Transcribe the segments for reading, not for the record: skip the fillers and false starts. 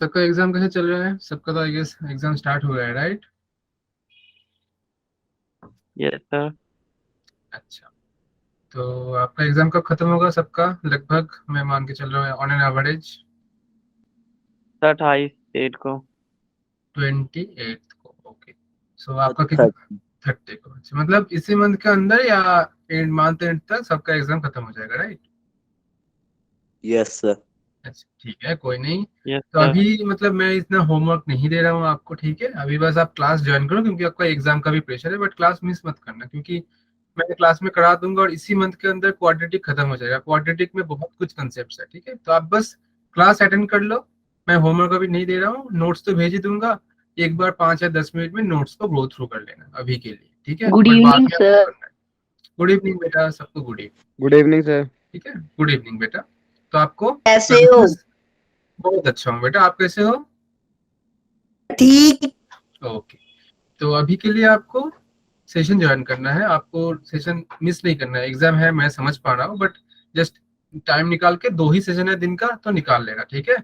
सबका एग्जाम कैसे चल रहा है? सबका तो आई गेस एग्जाम स्टार्ट हुआ है, राइट? Yes sir. अच्छा, तो आपका एग्जाम कब खत्म होगा सबका? लगभग मैं मान के चल रहा हूँ ऑन एन एवरेज सर 28 को। 28 को। ओके, सो आपका कितना? अच्छा। 30 को। अच्छा, मतलब इसी मंथ के अंदर या एंड मंथ एंड तक सबका एग्जाम खत्म हो जाएगा, राइट? Yes sir. अच्छा ठीक है, कोई नहीं। यस तो सर। अभी मतलब मैं इतना होमवर्क नहीं दे रहा हूँ आपको, ठीक है? अभी बस आप क्लास ज्वाइन करो क्योंकि आपका एग्जाम का भी प्रेशर है, बट क्लास मिस मत करना क्योंकि मैं क्लास में करा दूंगा और इसी मंथ के अंदर क्वाड्रेटिक खत्म हो जाएगा। क्वाड्रेटिक में बहुत कुछ कंसेप्ट है, ठीक है? तो आप बस क्लास अटेंड कर लो। मैं होमवर्क अभी नहीं दे रहा हूँ, नोट्स तो भेज ही दूंगा। एक बार 5 या 10 मिनट में नोट्स को गो थ्रू कर लेना अभी के लिए, ठीक है? गुड बट बाद इवनिंग में आपको सर। करना है। गुड इवनिंग बेटा, सबको good evening. Good evening sir. ठीक है, गुड इवनिंग बेटा। तो आपको कैसे हो? बहुत अच्छा हूँ बेटा, आप कैसे हो? ठीक। ओके, तो अभी के लिए आपको सेशन ज्वाइन करना है, आपको सेशन मिस नहीं करना है। एग्जाम है, मैं समझ पा रहा हूँ, बट जस्ट टाइम निकाल के 2 ही सेशन है दिन का, तो निकाल लेना, ठीक है?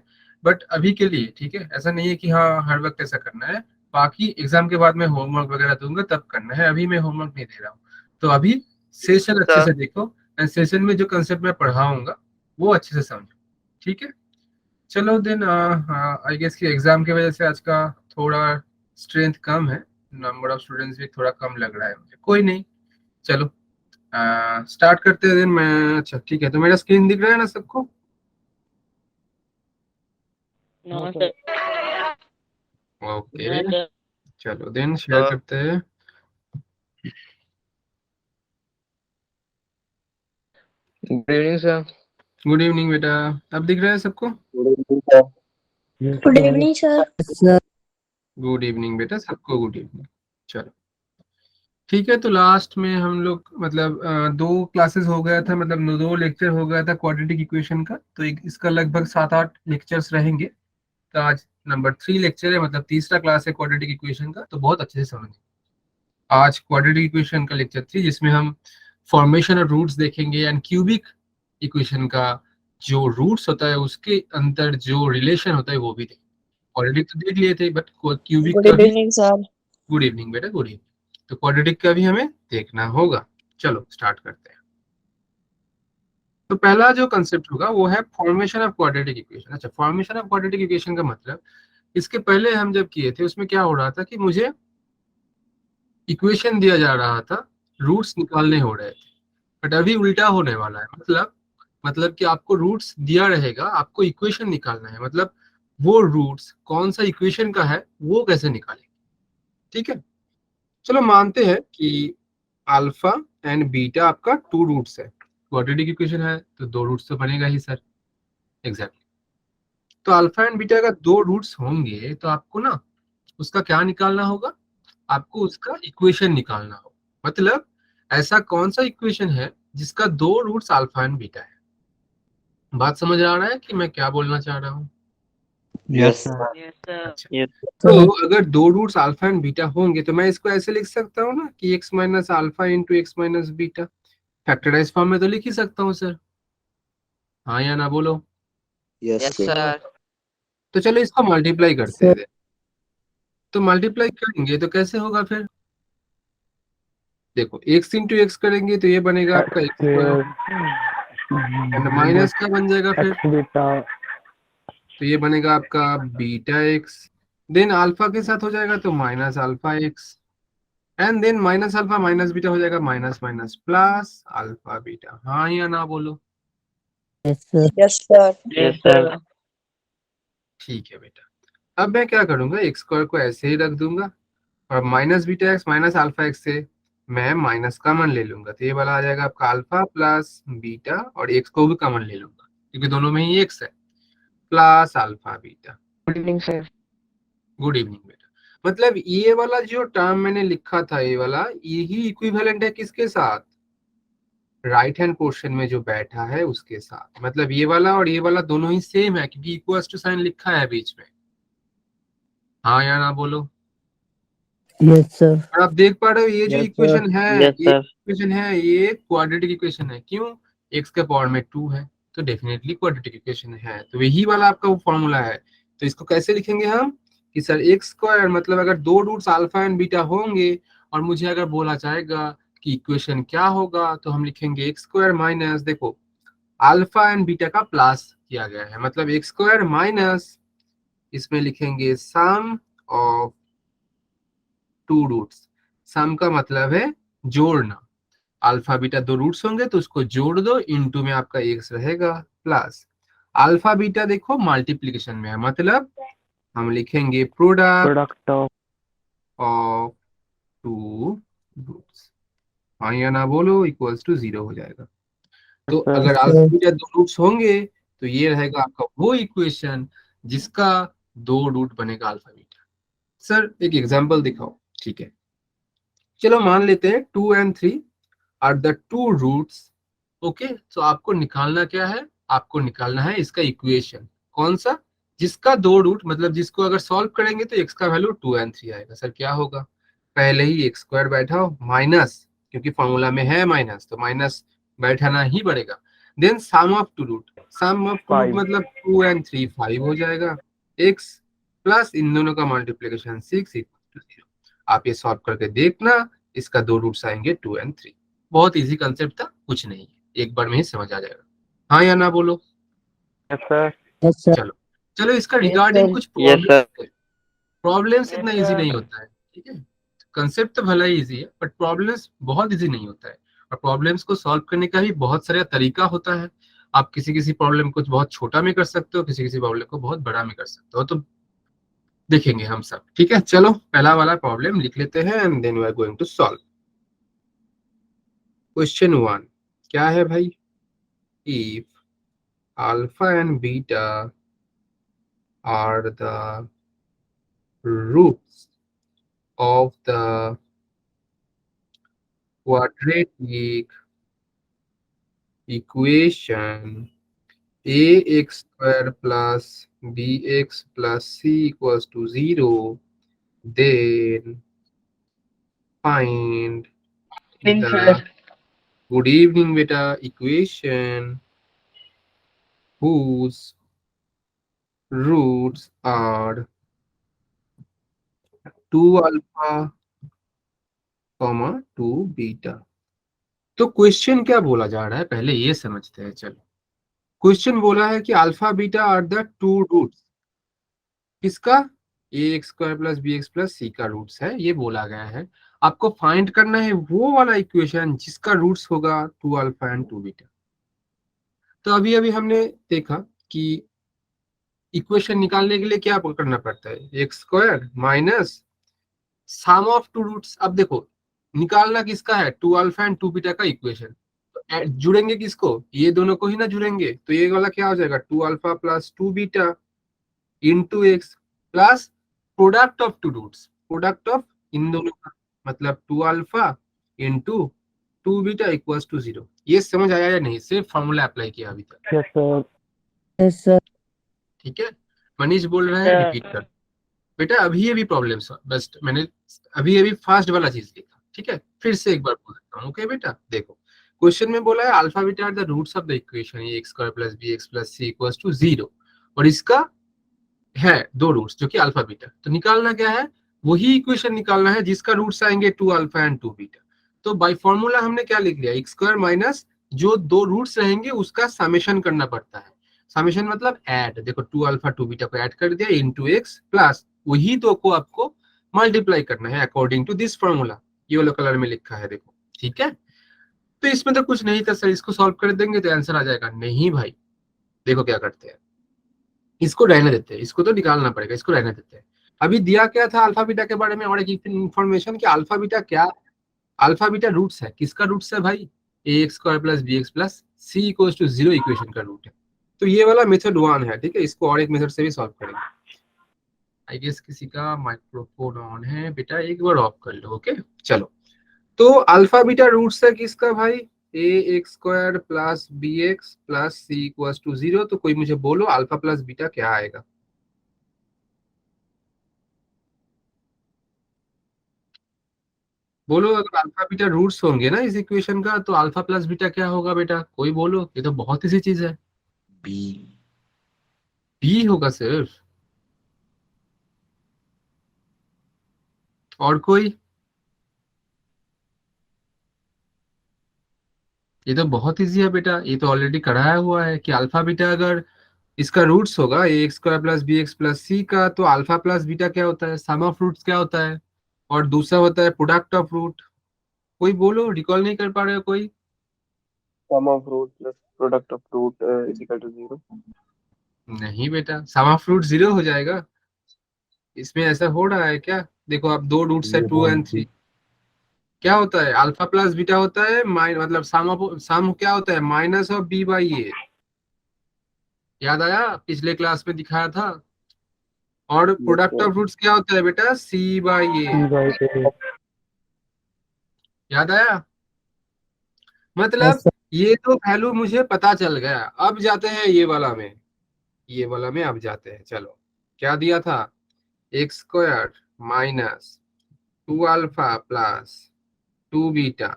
बट अभी के लिए ठीक है, ऐसा नहीं है कि हाँ हर वक्त ऐसा करना है। बाकी एग्जाम के बाद मैं होमवर्क वगैरह दूंगा तब करना है, अभी मैं होमवर्क नहीं दे रहा हूँ। तो अभी सेशन अच्छे सर से देखो एंड सेशन में जो कंसेप्ट मैं पढ़ाऊंगा वो अच्छे से समझो, ठीक है? चलो देन, आई गेस कि एग्जाम की वजह से आज का थोड़ा स्ट्रेंथ कम है, नंबर ऑफ स्टूडेंट्स भी थोड़ा कम लग रहा है मुझे। कोई नहीं, चलो स्टार्ट करते हैं दिन मैं। अच्छा ठीक है, तो मेरा स्क्रीन दिख रहा है ना सबको? No sir. Okay, no sir. चलो देन शेयर करते हैं। Good evening sir. Good evening बेटा, अब दिख रहा है सबको? Good evening sir. Good evening sir. Good evening बेटा, सबको गुड इवनिंग। चलो ठीक है, तो लास्ट में हम लोग मतलब 2 क्लासेस हो गया था, मतलब 2 लेक्चर हो गया था क्वाड्रेटिक इक्वेशन का, तो इसका लगभग 7-8 लेक्चर्स रहेंगे। तो आज नंबर 3 लेक्चर है, मतलब तीसरा क्लास है क्वाड्रेटिक इक्वेशन का, तो बहुत अच्छे से समझेंगे आज क्वाड्रेटिक इक्वेशन का लेक्चर 3, जिसमें हम फॉर्मेशन और रूट्स देखेंगे एंड क्यूबिक इक्वेशन का जो रूट्स होता है उसके अंदर जो रिलेशन होता है वो भी देखेंगे। क्वाड्रेटिक तो देख लिए थे, बट क्यूबिक गुड का भी। Evening sir. गुड इवनिंग बेटा, गुड इवनिंग। तो क्वाड्रेटिक का भी हमें देखना होगा। चलो स्टार्ट करते हैं। तो पहला जो कंसेप्ट होगा वो है फॉर्मेशन ऑफ क्वाड्रेटिक इक्वेशन। अच्छा, फॉर्मेशन ऑफ क्वाड्रेटिक इक्वेशन का मतलब, इसके पहले हम जब किए थे उसमें क्या हो रहा था कि मुझे इक्वेशन दिया जा रहा था, रूट्स निकालने हो रहे थे। बट अभी उल्टा होने वाला है, मतलब कि आपको रूट्स दिया रहेगा, आपको इक्वेशन निकालना है। मतलब वो रूट्स कौन सा इक्वेशन का है वो कैसे निकालेंगे, ठीक है? चलो मानते हैं कि अल्फा एंड बीटा आपका 2 रूट्स है। क्वाड्रेटिक इक्वेशन है तो 2 रूट्स तो बनेगा ही सर। एग्जैक्टली। तो अल्फा एंड बीटा का 2 रूट्स होंगे तो आपको ना उसका क्या निकालना होगा? आपको उसका इक्वेशन निकालना होगा। मतलब ऐसा कौन सा इक्वेशन है जिसका 2 रूट्स अल्फा एंड बीटा है? बात समझ आ रहा है कि मैं क्या बोलना चाह रहा हूँ? Yes sir. Yes sir. अच्छा, यस। तो अगर 2 रूट्स अल्फा एंड बीटा होंगे तो मैं इसको ऐसे लिख सकता हूँ ना कि x minus alpha into x minus beta. Factorize form में तो लिख ही सकता हूँ सर, हाँ या ना बोलो? Yes yes sir. सर। तो चलो इसको मल्टीप्लाई करते हैं। तो मल्टीप्लाई करेंगे तो कैसे होगा फिर? देखो, एक्स इंटू एक्स करेंगे तो ये बनेगा आपका एक्स स्क्वायर, एंड माइनस का बन जाएगा फिर, एक्स बीटा। तो ये बनेगा आपका बीटा एक्स। देन अल्फा के साथ हो जाएगा तो minus alpha x, and then minus alpha minus beta हो जाएगा minus minus plus alpha beta. हाँ या ना बोलो? Yes sir. Yes sir. ठीक है बेटा, अब मैं क्या करूंगा, एक्स स्क्वायर को ऐसे ही रख दूंगा और minus beta x minus alpha x से मैं माइनस कॉमन ले लूंगा, तो ये वाला आ जाएगा आपका अल्फा प्लस बीटा, और एक्स को भी कॉमन ले लूंगा क्योंकि दोनों में ही एक्स है, plus alpha beta. Good evening sir. Good evening बेटा। मतलब ये वाला जो टर्म मैंने लिखा था, ये वाला यही इक्विवेलेंट है किसके साथ? राइट हैंड पोर्शन में जो बैठा है उसके साथ। मतलब ये वाला और ये वाला दोनों ही सेम है क्योंकि इक्वल्स टू साइन लिखा है बीच में। हाँ या ना बोलो? Yes sir. और आप देख पा रहे हो ये जो यस सर। इक्वेशन है, यस ये सर। इक्वेशन है, ये क्वाड्रेटिक इक्वेशन है। क्यों? एक्स के पावर में 2 है, तो डेफिनेटली क्वाड्रेटिक इक्वेशन है। तो यही वाला आपका वो फॉर्मूला है तो इसको कैसे लिखेंगे हम कि सर एक्स स्क्वायर मतलब अगर दो रूट्स अल्फा एंड बीटा होंगे और मुझे अगर बोला जाएगा कि इक्वेशन क्या होगा, तो हम लिखेंगे एक्स स्क्वायर माइनस, देखो अल्फा एंड बीटा का प्लस किया गया है, मतलब एक्स स्क्वायर माइनस, इसमें लिखेंगे सम ऑफ टू रूट्स। सम का मतलब है जोड़ना, अल्फा बीटा दो रूट्स होंगे तो उसको जोड़ दो, इनटू में आपका एक्स रहेगा, प्लस अल्फा बीटा देखो मल्टीप्लीकेशन में है, मतलब हम लिखेंगे product product of of two roots, हाँ या ना बोलो, इक्वल्स टू 0 हो जाएगा। तो सर अगर अल्फा बीटा दो रूट्स होंगे तो ये रहेगा आपका वो इक्वेशन जिसका दो रूट बनेगा अल्फा बीटा। सर एक एग्जांपल दिखाओ, ठीक है, चलो मान लेते हैं 2 and 3 are the two roots. Okay, तो आपको निकालना क्या है, आपको निकालना है इसका इक्वेशन, कौन सा, जिसका दो रूट, मतलब जिसको अगर सॉल्व करेंगे तो एक्स का वैल्यू 2 and 3 आएगा। सर क्या होगा, पहले ही एक्स स्क्वायर बैठाओ माइनस, क्योंकि फॉर्मूला में है माइनस तो माइनस बैठाना ही पड़ेगा, then sum of two root, sum of two root 5 मतलब 2 and 3 5 हो जाएगा, एक्स प्लस इन दोनों का मल्टीप्लीकेशन 6 इक्वल टू 0। आप ये सॉल्व करके देखना, इसका दो रूट्स आएंगे 2 and 3। बहुत इजी कंसेप्ट था, कुछ नहीं है, एक बार में ही समझ आ जाएगा, हाँ या ना बोलो। Yes sir Yes, sir. चलो चलो इसका रिगार्डिंग sir. कुछ यस सर प्रॉब्लम्स इतना इजी नहीं होता है, ठीक है, कंसेप्ट तो भला ही इजी है बट प्रॉब्लम्स बहुत इजी नहीं होता है, और प्रॉब्लम्स को सॉल्व करने का भी बहुत सारा तरीका होता है। आप किसी किसी प्रॉब्लम को बहुत छोटा में कर सकते हो, किसी किसी प्रॉब्लम को बहुत बड़ा में कर सकते हो, तो देखेंगे हम सब, ठीक है। चलो पहला वाला प्रॉब्लम लिख लेते हैं and then we are going to solve. Question 1 क्या है भाई, if alpha and beta are the roots of the quadratic equation ax square plus bx plus c equals to 0, then find the good evening beta equation whose roots are 2 alpha comma 2 beta। तो question क्या बोला जा रहा है पहले ये समझते हैं। चलो क्वेश्चन बोला है कि alpha beta are the two roots, किसका, a x square plus b x plus c का रूट्स है, ये बोला गया है। आपको फाइंड करना है वो वाला इक्वेशन जिसका रूट्स होगा 2 अल्फा एंड 2 बीटा। तो अभी अभी हमने देखा कि इक्वेशन निकालने के लिए क्या करना पड़ता है, x square minus sum of two roots. अब देखो निकालना किसका है, 2 अल्फा एंड 2 बीटा का इक्वेशन, तो जुड़ेंगे किसको, ये दोनों को ही ना जुड़ेंगे, तो ये वाला क्या हो जाएगा 2 alpha plus 2 beta into x plus product of two roots, product of इन दोनों का, मतलब 2 alpha into 2 beta equals to 0। ये समझ आया या नहीं, सिर्फ फॉर्मूला अप्लाई किया अभी तक, यस सर Yes, sir. ठीक है। मनीष बोल रहा है रिपीट कर, बेटा अभी अभी प्रॉब्लम बस मैंने अभी अभी फास्ट वाला चीज लिखा, ठीक है, फिर से एक बार बोल देता हूँ। ओके बेटा देखो क्वेश्चन में बोला है alpha beta are the roots of the equation a x square plus b x plus c equals to 0, और इसका है दो रूट्स जो कि अल्फा बीटा, तो निकालना क्या है, वही इक्वेशन निकालना है जिसका रूट्स आएंगे 2 अल्फा एंड 2 बीटा। तो बाय फॉर्मूला हमने क्या लिख लिया, एक्स स्क्वायर माइनस जो दो रूट्स रहेंगे उसका समेशन करना पड़ता है, समेशन मतलब ऐड, देखो 2 अल्फा 2 बीटा को ऐड कर दिया इनटू एक्स प्लस वही दो को आपको मल्टीप्लाई करना है अकॉर्डिंग टू दिस फॉर्मूला, ये वाला कलर में लिखा है देखो, ठीक है। तो इसमें तो कुछ नहीं था सर, इसको सॉल्व कर देंगे तो आंसर आ जाएगा, नहीं भाई देखो क्या करते हैं, इसको रहने देते हैं, इसको तो निकालना पड़ेगा, इसको रहने देते हैं। अभी दिया क्या था अल्फा बीटा के बारे में और एक इन्फॉर्मेशन कि अल्फा बीटा क्या, अल्फा बीटा रूट्स है, किसका रूट्स है भाई, a x square plus b x plus c equals to 0 equation का रूट है। तो ये वाला मेथड 1 है, ठीक है, इसको और एक मेथड से भी सॉल्व करेंगे। आई गेस किसी का माइक्रोफोन ऑन है, बेटा एक बार ऑफ कर लो। ओके चलो, तो अल्फा बीटा रूट्स है किसका भाई, a x square plus b x plus c equals to 0। तो कोई मुझे बोलो अल्फा प्लस बीटा क्या आएगा, बोलो, अगर अल्फा बीटा रूट्स होंगे ना इस इक्वेशन का तो अल्फा प्लस बीटा क्या होगा बेटा, कोई बोलो, ये तो बहुत इसी चीज है, बी बी होगा सिर्फ, और कोई? ये तो बहुत इजी है बेटा, ये तो ऑलरेडी कराया हुआ है कि अल्फा बीटा अगर इसका रूट्स होगा a x square plus b x plus c का, तो अल्फा प्लस बीटा क्या होता है, सम ऑफ रूट्स क्या होता है, और दूसरा होता है प्रोडक्ट ऑफ रूट। कोई बोलो, रिकॉल नहीं कर पा रहे हो कोई? Sum of root plus product of root is equal to 0. नहीं बेटा, सम ऑफ रूट 0 हो जाएगा, इसमें ऐसा हो रहा है क्या? देखो आप दो रूट्स है 2 एंड 3, क्या होता है अल्फा प्लस बीटा होता है मतलब सम क्या होता है, माइनस ऑफ बी बाई ए। याद आया, पिछले क्लास में दिखाया था। और प्रोडक्ट ऑफ रूट्स क्या होता है बेटा, सी बाई ए। याद आया? मतलब sir. ये तो वैल्यू मुझे पता चल गया। अब जाते हैं ये वाला में, ये वाला में अब जाते हैं। चलो, क्या दिया था, x square minus 2 alpha plus 2 beta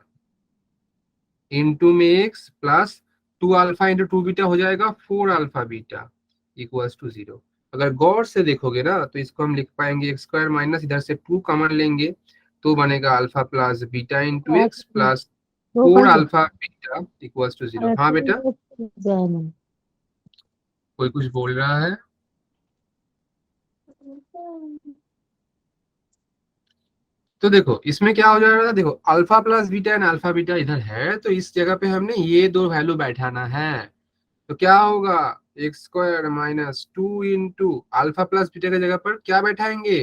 into में x plus 2 alpha into 2 beta हो जाएगा 4 अल्फा बीटा इक्वल्स टू 0। अगर गौर से देखोगे ना तो इसको हम लिख पाएंगे एक्स स्क्वायर माइनस इधर से 2 कॉमन लेंगे तो बनेगा alpha plus beta into x plus 4 alpha beta equals to 0। हाँ बेटा, कोई कुछ बोल रहा है? तो देखो इसमें क्या हो जाएगा, देखो alpha plus beta and alpha beta इधर है, तो इस जगह पे हमने ये दो वैल्यू बैठाना है। तो क्या होगा, x square minus 2 into alpha plus beta की जगह पर क्या बैठाएंगे,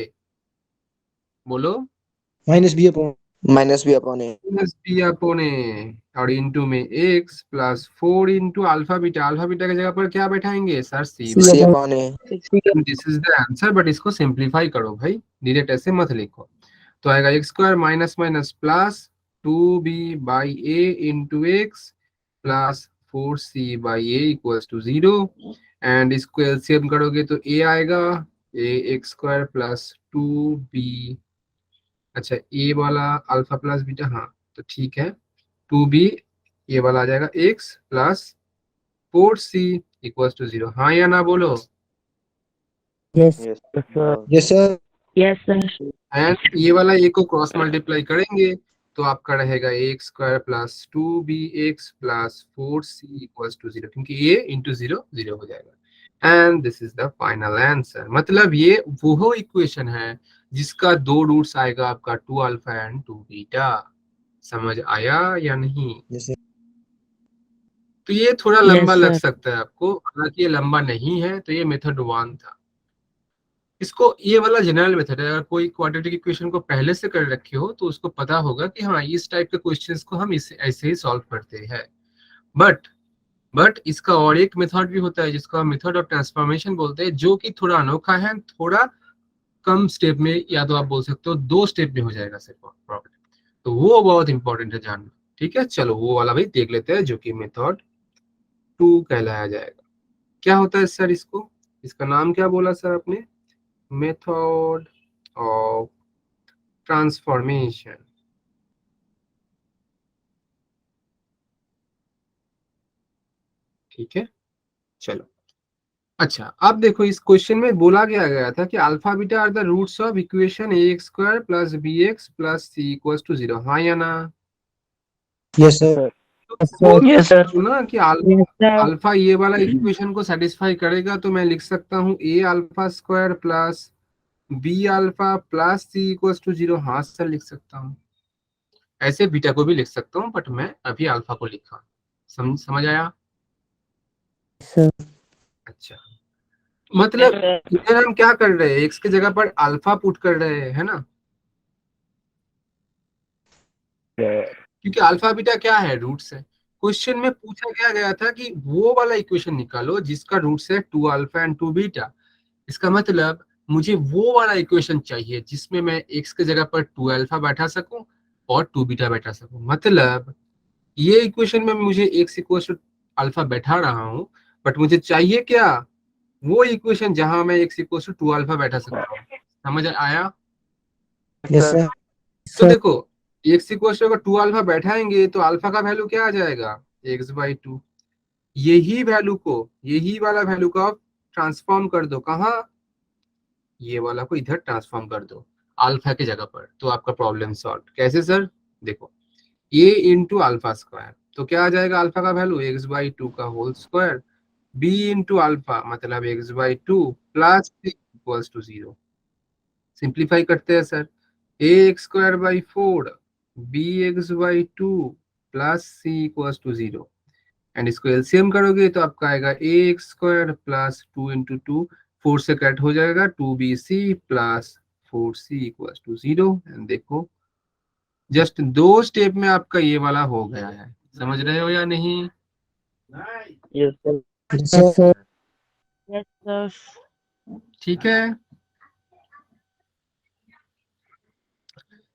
बोलो? Minus b upon a. Minus b upon a, और इंटू में x plus 4 into alpha beta की जगह पर क्या बैठाएंगे sir, c C by. upon a. This is the answer, but इसको सिंप्लीफाई करो भाई, डायरेक्ट ऐसे मत लिखो। तो आएगा x square minus minus plus 2b by a into x plus 4c by a equals to 0। And इसको एलसीएम करोगे तो ए आएगा, a x square plus 2b, अच्छा ए वाला अल्फा प्लस बीटा, हाँ तो ठीक है, 2b ये वाला आ जाएगा x plus 4c equals to 0। हाँ या ना बोलो? Yes. Yes. Yes, sir. Yes, sir. And ये वाला ए को क्रॉस मल्टीप्लाई करेंगे तो आपका रहेगा x square plus 2bx plus 4c equals to 0, क्योंकि ये इंटू 0 0 हो जाएगा। And this is the final answer. मतलब ये वो इक्वेशन है जिसका दो रूट्स आएगा आपका 2 अल्फा एंड 2 बीटा। समझ आया या नहीं? Yes, sir. तो ये थोड़ा लंबा Yes, लग sir. सकता है आपको, हालांकि ये लंबा नहीं है, तो ये मेथड 1 था। इसको, ये वाला जनरल मेथड है, अगर कोई क्वाड्रेटिक इक्वेशन को पहले से कर रखे हो तो उसको पता होगा कि हाँ इस टाइप के क्वेश्चंस को हम इसे ऐसे ही सॉल्व करते हैं। बट इसका और एक मेथड भी होता है जिसको हम मेथड ऑफ ट्रांसफॉर्मेशन बोलते हैं, जो कि थोड़ा अनोखा है, थोड़ा कम स्टेप में, या तो आप बोल सकते हो 2 स्टेप में हो जाएगा सिर्फ प्रॉब्लम। तो वो बहुत इंपॉर्टेंट है जानना। ठीक है, चलो वो वाला भी देख लेते हैं, जो कि मेथड 2 कहलाया जाएगा। क्या होता है सर इसको, इसका नाम क्या बोला सर आपने? Method of transformation. ठीक है, चलो। अच्छा, अब देखो इस क्वेश्चन में बोला गया था कि alpha beta are the roots of equation a x square plus b x plus c equals to 0। हाँ या ना? Yes, sir. तो Yes, sir. ना कि Yes, sir. अल्फा ये वाला इक्वेशन को सेटिस्फाई करेगा, तो मैं लिख सकता हूँ a alpha square plus b alpha plus c equals to 0। हाँ सर, लिख सकता हूँ। ऐसे बीटा को भी लिख सकता हूँ, बट मैं अभी अल्फा को लिखा। समझ आया? Sir. अच्छा, मतलब इधर हम क्या कर रहे हैं, एक्स की जगह पर अल्फा पुट कर रहे हैं, है ना? क्योंकि अल्फा बीटा क्या है, रूट्स है। क्वेश्चन में पूछा गया था कि वो वाला इक्वेशन निकालो जिसका रूट्स है 2 अल्फा एंड 2 बीटा। इसका मतलब मुझे वो वाला इक्वेशन चाहिए जिसमें मैं एक्स की जगह पर 2 अल्फा बैठा सकूं और 2 बीटा बैठा सकूं। मतलब ये इक्वेशन में मुझे एक्स इक्वल टू अल्फा बैठा रहा हूं, बट मुझे चाहिए क्या, वो इक्वेशन जहां मैं एक्स इक्वल टू 2 अल्फा बैठा सकता हूँ। समझ आया? Yes, sir. तो देखो एक्स इक्वल टू अगर 2 अल्फा बैठाएंगे तो अल्फा का वैल्यू क्या आ जाएगा, x/2। यही वैल्यू को, यही वाला वैल्यू को आप ट्रांसफॉर्म कर दो, कहाँ, ये वाला को इधर ट्रांसफॉर्म कर दो। अल्फा की जगह पर, तो आपका प्रॉब्लम सॉल्व। कैसे सर? देखो a इंटू अल्फा स्क्वायर, तो क्या आ जाएगा अल्फा का वैल्यू एक्स बाई टू का whole square, b into alpha मतलब x by two plus equals to 0। Simplify करते हैं sir, a x square by 4 b x by two plus c equals to 0, and इसको LCM करोगे तो आपका आएगा a x square plus 2 into two, 4 से cut हो जाएगा, 2bc plus 4c equals to 0। And देखो जस्ट 2 स्टेप में आपका ये वाला हो गया है। समझ रहे हो या नहीं? Yes, sir. Yes, Yes, sir. sir. Yes, sir. ठीक है,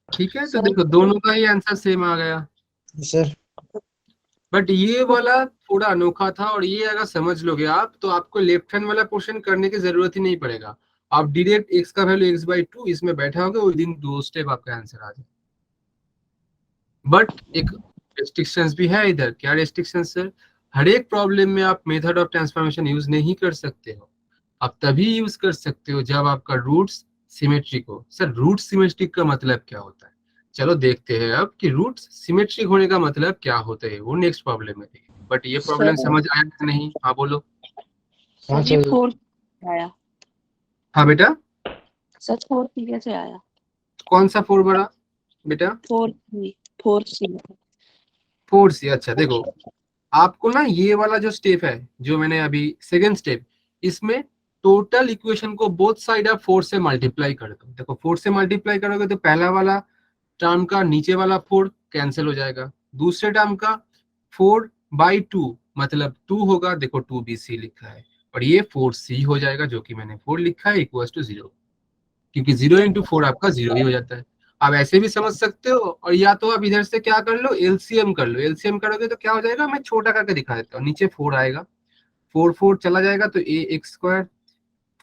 ठीक है। तो देखो दोनों का ही आंसर सेम आ गया, Yes, sir. बट ये वाला थोड़ा अनोखा था, और ये अगर समझ लोगे आप तो आपको लेफ्ट हैंड वाला पोर्शन करने की जरूरत ही नहीं पड़ेगा। आप डायरेक्ट x का वैल्यू x बाई टू इसमें बैठा होगे, उस दिन 2 स्टेप आपका आंसर आ जाए। बट एक रेस्ट्रिक्शंस भी है इधर। क्या रेस्ट्रिक्शन सर? हर एक प्रॉब्लम में आप मेथड ऑफ ट्रांसफॉर्मेशन यूज नहीं कर सकते हो। आप तभी यूज कर सकते हो जब आपका रूट्स सिमेट्रिक हो। सर रूट सिमेट्रिक का मतलब क्या होता है? चलो देखते हैं अब कि रूट्स सिमेट्रिक होने का मतलब क्या होता है, वो नेक्स्ट प्रॉब्लम में देखेंगे। बट ये प्रॉब्लम समझ आया कि नहीं? हाँ बोलो। हाँ सर ये सर। 4 आया। हाँ बेटा, सर 4 कैसे आया? कौन सा 4 बड़ा बेटा? 4 सी। 4c। अच्छा देखो, आपको ना ये वाला जो स्टेप है, जो मैंने अभी सेकंड स्टेप, इसमें टोटल इक्वेशन को बोथ साइड आप 4 से मल्टीप्लाई कर दो। देखो 4 से मल्टीप्लाई करोगे तो पहला वाला टर्म का नीचे वाला 4 कैंसिल हो जाएगा, दूसरे टर्म का 4 बाई 2 मतलब 2 होगा, देखो 2bc लिखा है, और ये 4c हो जाएगा जो कि मैंने 4 लिखा है इक्वल्स टू 0, क्योंकि 0 इंटू 4 आपका 0 ही हो जाता है। आप ऐसे भी समझ सकते हो, और या तो आप इधर से क्या कर लो, एलसीएम कर लो। एलसीएम करोगे तो क्या हो जाएगा, मैं छोटा करके दिखा देता हूँ। नीचे 4 आएगा, 4 4 चला जाएगा तो ए एक्स स्क्वायर,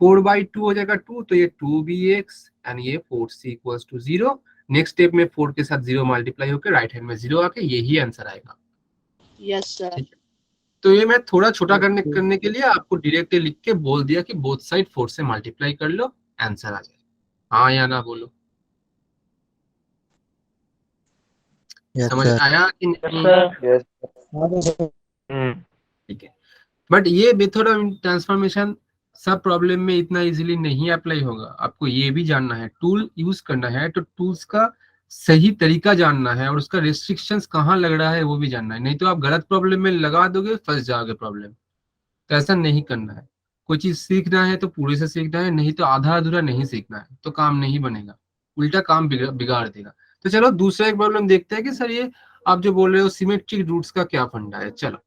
4 बाई 2 हो जाएगा 2, तो ये 2bx एंड ये 4c equals to 0। Next step में 4 के साथ 0 मल्टीप्लाई होकर राइट हैंड में 0 आके यही आंसर आएगा। Yes sir. ठीक है, तो ये मैं थोड़ा छोटा करने के लिए आपको डायरेक्टली लिख के बोल दिया कि बोथ साइड 4 से मल्टीप्लाई कर लो, आंसर आ जाएगा। हाँ या ना बोलो। Yes, समझ sir. आया कि Yes, नहीं? sir. Yes. हाँ सर। ठीक है, बट ये मेथड ऑफ ट्रांसफॉर्मेशन सब प्रॉब्लम में इतना इजीली नहीं अप्लाई होगा। आपको ये भी जानना है, टूल यूज करना है तो टूल्स का सही तरीका जानना है, और उसका रिस्ट्रिक्शंस कहाँ लग रहा है वो भी जानना है। नहीं तो आप गलत प्रॉब्लम में लगा दोगे, फंस जाओगे प्रॉब्लम। तो ऐसा नहीं करना है। कोई चीज सीखना है तो पूरे से सीखना है, नहीं तो आधा अधूरा नहीं सीखना है, तो काम नहीं बनेगा, उल्टा काम बिगाड़ देगा। तो चलो दूसरा एक प्रॉब्लम देखते हैं कि सर ये आप जो बोल रहे हो सिमेट्रिक रूट्स का क्या फंडा है। चलो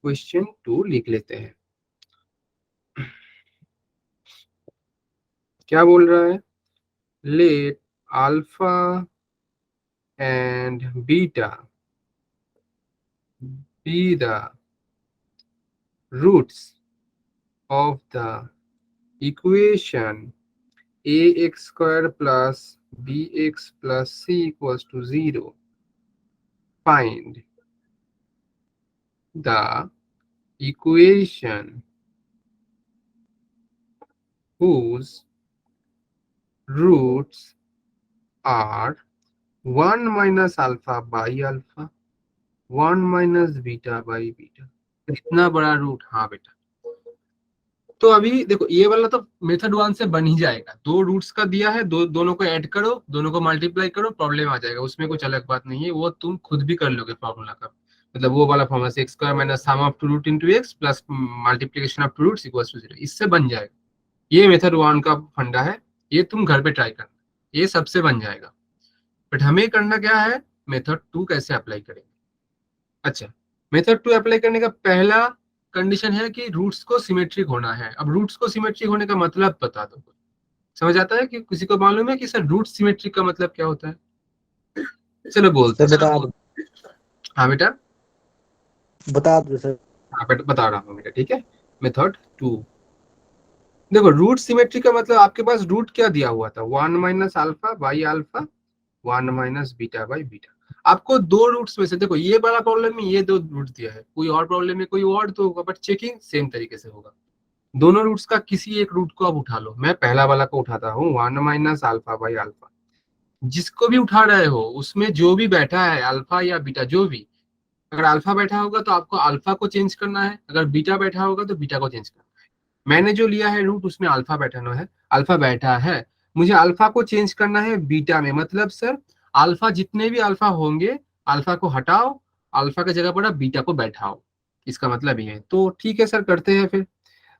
क्वेश्चन 2 लिख लेते हैं। क्या बोल रहा है? Let alpha and beta be the roots of the equation ax square plus bx plus c equals to 0. Find the equation whose roots are 1 minus alpha by alpha, 1 minus beta by beta. इतना बड़ा root? हाँ बेटा। तो अभी देखो ये वाला तो मेथड 1 से बन ही जाएगा। 2 रूट्स का दिया है, दोनों को ऐड करो, दोनों को मल्टीप्लाई करो, प्रॉब्लम आ जाएगा। उसमें कुछ अलग बात नहीं है, वो तुम खुद भी कर लोगे फॉर्मूला का। मतलब वो वाला formula x square minus sum of two root into x plus multiplication of two roots equals to 0, इससे बन जाएगा। ये मेथड 1 का फंडा है, ये तुम घर पे ट्राई करना, ये सबसे बन जाएगा। बट हमें करना क्या है, मेथड 2 कैसे अप्लाई करेंगे। अच्छा, मेथड 2 अप्लाई करने का पहला कंडीशन है कि रूट्स को सिमेट्रिक होना है। अब रूट्स को सिमेट्रिक होने का मतलब बता दो। समझ आता है कि किसी को मालूम है कि सर रूट सिमेट्रिक का मतलब क्या होता है? चलो बोलते सर हैं। बता दो। हाँ बेटा, बता दो सर। हाँ बेटा बता रहा हूँ बेटा। ठीक है, मेथड 2 देखो, रूट सिमेट्रिक का मतलब आपके पास रूट क्या दिया हुआ था, 1 minus alpha by alpha, 1 minus beta by beta. आपको 2 रूट्स में से, देखो ये वाला प्रॉब्लम में ये 2 रूट दिया है, कोई और प्रॉब्लम में कोई और तो होगा, बट चेकिंग सेम तरीके से होगा। दोनों रूट्स का किसी एक रूट को आप उठा लो। मैं पहला वाला को उठाता हूँ, 1 माइनस अल्फा बाई अल्फा। जिसको भी उठा रहे हो उसमें जो भी बैठा है, अल्फा या बीटा, जो भी, अगर अल्फा बैठा होगा तो आपको अल्फा को चेंज करना है, अगर बीटा बैठा होगा तो बीटा को चेंज करना है। मैंने जो लिया है रूट उसमें अल्फा बैठाना है, अल्फा बैठा है, मुझे अल्फा को चेंज करना है बीटा में। मतलब सर अल्फा, जितने भी अल्फा होंगे अल्फा को हटाओ, अल्फा की जगह पर आप बीटा को बैठाओ, इसका मतलब ये है। तो ठीक है सर, करते हैं फिर।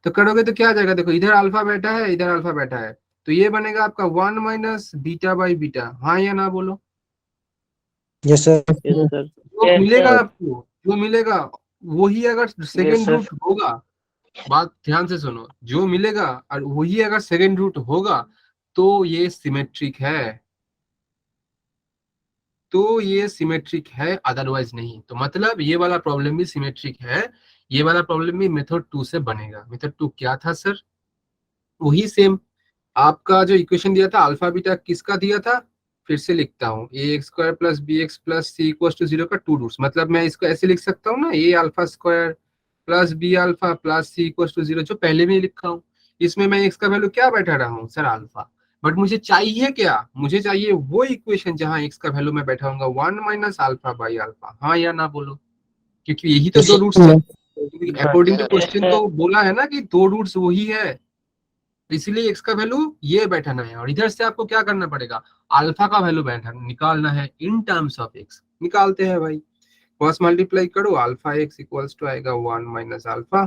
तो करोगे तो क्या आ जाएगा, देखो इधर अल्फा बैठा है, इधर अल्फा बैठा है, तो ये बनेगा आपका 1 माइनस बीटा बाई बीटा। हाँ या ना बोलो। Yes sir. Yes, sir. जो Yes, मिलेगा sir. आपको, जो मिलेगा वही अगर सेकेंड sir. रूट होगा, बात ध्यान से सुनो, जो मिलेगा और वही अगर सेकेंड रूट होगा तो ये सिमेट्रिक है, तो ये सिमेट्रिक है, अदरवाइज नहीं। तो मतलब ये वाला प्रॉब्लम भी सिमेट्रिक है, ये वाला प्रॉब्लम भी मेथड 2 से बनेगा। मेथड 2 क्या था सर, वही सेम आपका जो इक्वेशन दिया था अल्फा बीटा, किसका दिया था, फिर से लिखता हूँ, a x square plus b x plus c equal to 0 का 2 रूट्स। मतलब मैं इसको ऐसे लिख सकता हूँ ना, a alpha square plus b alpha plus c equal to 0, जो पहले में ही लिखा हूँ। इसमें मैं एक्स का वैल्यू क्या बैठा रहा हूँ सर, अल्फा। बट मुझे चाहिए क्या, मुझे चाहिए वो इक्वेशन जहां एक्स का वैल्यू मैं बैठाऊंगा 1 माइनस अल्फा बाई अल्फा। हाँ या ना बोलो, क्योंकि यही तो Yes, दो sir. रूट्स है। According to Yes, question sir. तो बोला है ना कि दो रूट्स वही है, इसलिए एक्स का वैल्यू ये बैठाना है। और इधर से आपको क्या करना पड़ेगा, अल्फा का वैल्यू बैठाना, निकालना है इन टर्म्स ऑफ एक्स। निकालते हैं भाई, क्रॉस मल्टीप्लाई करो, अल्फा एक्स इक्वल्स टू आएगा 1 minus alpha,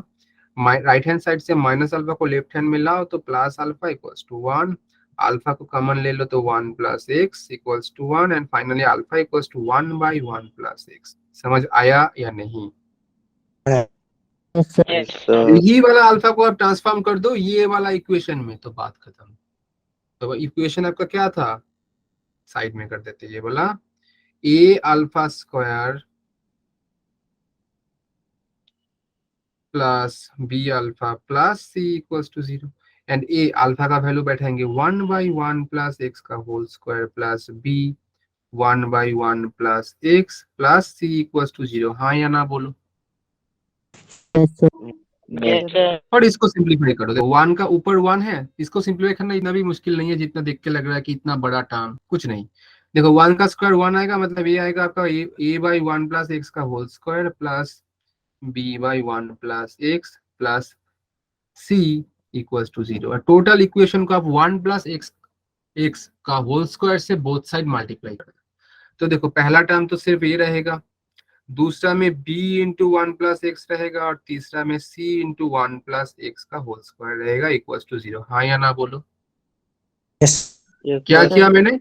right hand side से माइनस अल्फा को लेफ्ट हैंड में लाओ तो plus alpha equals to 1, alpha को कॉमन ले लो तो 1 plus x equals to 1, and finally alpha equals to 1 by 1 plus x. समझ आया या नहीं। Yes, sir. Yes, sir. यही वाला अल्फा को आप ट्रांसफॉर्म कर दो ये वाला इक्वेशन में, तो बात खत्म। तो इक्वेशन आपका क्या था, साइड में कर देते, ये बोला a alpha square plus b alpha plus c equals to 0, and a alpha का वैल्यू बैठाएंगे 1 बाई 1 प्लस एक्स का whole square plus b 1 by 1 plus x plus c equals to 0। हाँ या ना बोलो। Yes, sir. Yes, sir. और इसको simplify करो, देखो 1 का ऊपर 1 है, इसको सिंप्लीफाई करना इतना भी मुश्किल नहीं है जितना देख के लग रहा है कि इतना बड़ा टर्म, कुछ नहीं। देखो 1 का स्क्वायर 1 आएगा, मतलब ये आएगा आपका ए बाई 1 प्लस एक्स का whole square plus b by 1 plus x plus c equals to 0। और टोटल इक्वेशन को आप 1 प्लस एक्स का होल स्क्वायर से बोथ साइड मल्टीप्लाई कर। तो देखो पहला टर्म तो सिर्फ ये रहेगा, दूसरा में b इंटू 1 प्लस एक्स रहेगा, और तीसरा में c इंटू 1 प्लस एक्स का होल स्क्वायर रहेगा इक्वल्स टू 0। हाँ या ना बोलो। Yes. Yes, क्या sir. किया मैंने,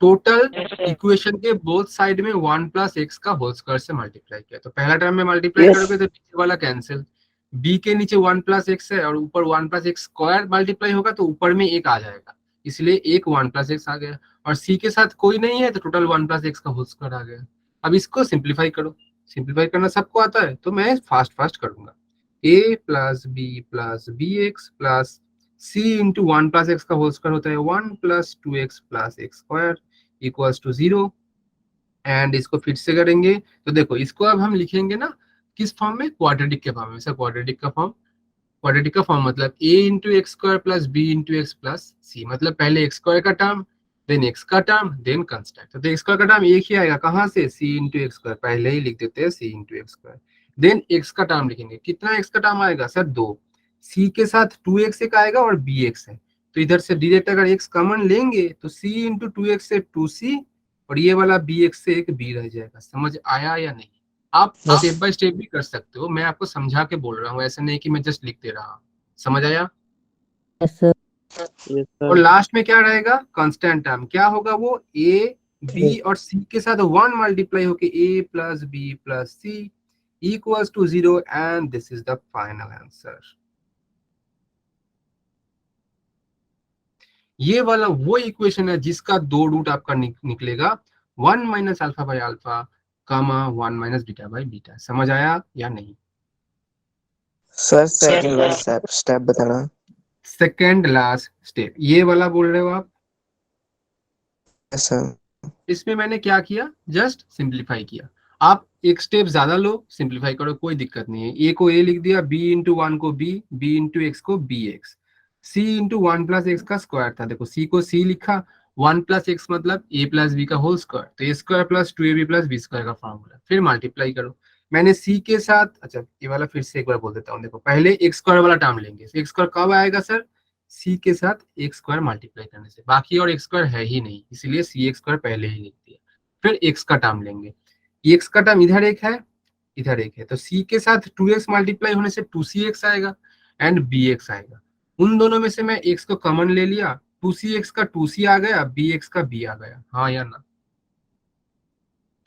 टोटल Yes, sir. इक्वेशन के बोथ साइड में 1 प्लस एक्स का होल स्क्वायर से मल्टीप्लाई किया। तो पहला टर्म में मल्टीप्लाई Yes. करोगे तो नीचे वाला कैंसिल, b के नीचे 1 प्लस एक्स है और ऊपर 1 प्लस एक्स स्क्वायर मल्टीप्लाई होगा तो ऊपर में एक आ जाएगा, इसलिए एक 1 प्लस एक्स आ गया, और c के साथ कोई नहीं है तो टोटल 1 प्लस एक्स का होल स्क्वायर आ गया। अब इसको सिंप्लीफाई करो, सिंप्लीफाई करना सबको आता है तो मैं फास्ट फास्ट करूंगा। a plus b x plus c into 1 plus x का होल स्क्वायर होता है 1 plus 2x plus x square equals to 0। And इसको फिर से करेंगे तो देखो इसको अब हम लिखेंगे ना किस फॉर्म में, क्वाड्रेटिक के फॉर्म में। सर क्वाड्रेटिक का फॉर्म, क्वाड्रेटिक का फॉर्म मतलब a into x square plus b into x plus c, मतलब पहले एक्स स्क्वायर का टर्म, देन एक्स का टर्म, देन कंस्टेंट। तो एक्स स्क्वायर का टर्म एक ही आएगा, कहाँ से, c इंटू एक्स स्क्वायर, पहले ही लिख देते हैं c into x square. Then x का टर्म लिखेंगे, कितना एक्स का टर्म आएगा सर 2, c के साथ 2x एक आएगा और bx है, तो इधर से डायरेक्ट अगर x कॉमन लेंगे तो c इंटू 2x से 2c, और ये वाला bx से एक b रह जाएगा। समझ आया या नहीं। आप Yes. स्टेप बाय स्टेप भी कर सकते हो, मैं आपको समझा के बोल रहा हूँ, ऐसा नहीं कि मैं जस्ट लिख दे रहा हूँ। समझ आया। Yes, sir. Yes, और sir. लास्ट में क्या रहेगा, कांस्टेंट टर्म, क्या होगा वो, a b और c के साथ 1 मल्टीप्लाई होके a plus b plus c equals to 0, and this is the final answer. ये वाला वो इक्वेशन है जिसका दो रूट आपका निकलेगा 1 minus alpha by alpha comma 1 minus beta by beta. समझ आया या नहीं। सर सेकंड वाला स्टेप बताना। सेकेंड लास्ट स्टेप ये वाला बोल रहे हो आप। सर इसमें मैंने क्या किया, जस्ट सिंप्लीफाई किया। आप एक स्टेप ज्यादा लो, सिंप्लीफाई करो, कोई दिक्कत नहीं है। ए को ए लिख दिया, बी इंटू वन को बी इंटू एक्स को बी एक्स, सी इंटू वन प्लस एक्स का स्क्वायर था, देखो सी को सी लिखा, वन प्लस एक्स मतलब ए प्लस बी का होल स्क्वायर, तो a square plus two a b plus b square का फॉर्मूला, फिर मल्टीप्लाई करो। मैंने सी के साथ, अच्छा ये वाला फिर से एक बार बोल देता हूँ, देखो पहले एक्स स्क्वायर वाला टर्म लेंगे, एक्स स्क्वायर कब आएगा सर, सी के साथ एक्स स्क्वायर मल्टीप्लाई करने से, बाकी और एक्स स्क्वायर है ही नहीं, इसीलिए सी एक्स स्क्वायर पहले ही लिख दिया। फिर एक्स का टर्म लेंगे, एक्स का टर्म इधर एक है, इधर एक है, तो सी के साथ 2x मल्टीप्लाई होने से 2cx आएगा एंड bx आएगा। उन दोनों में से मैं x को कॉमन ले लिया, 2cx का 2c आ गया, bx का b आ गया, हाँ या ना।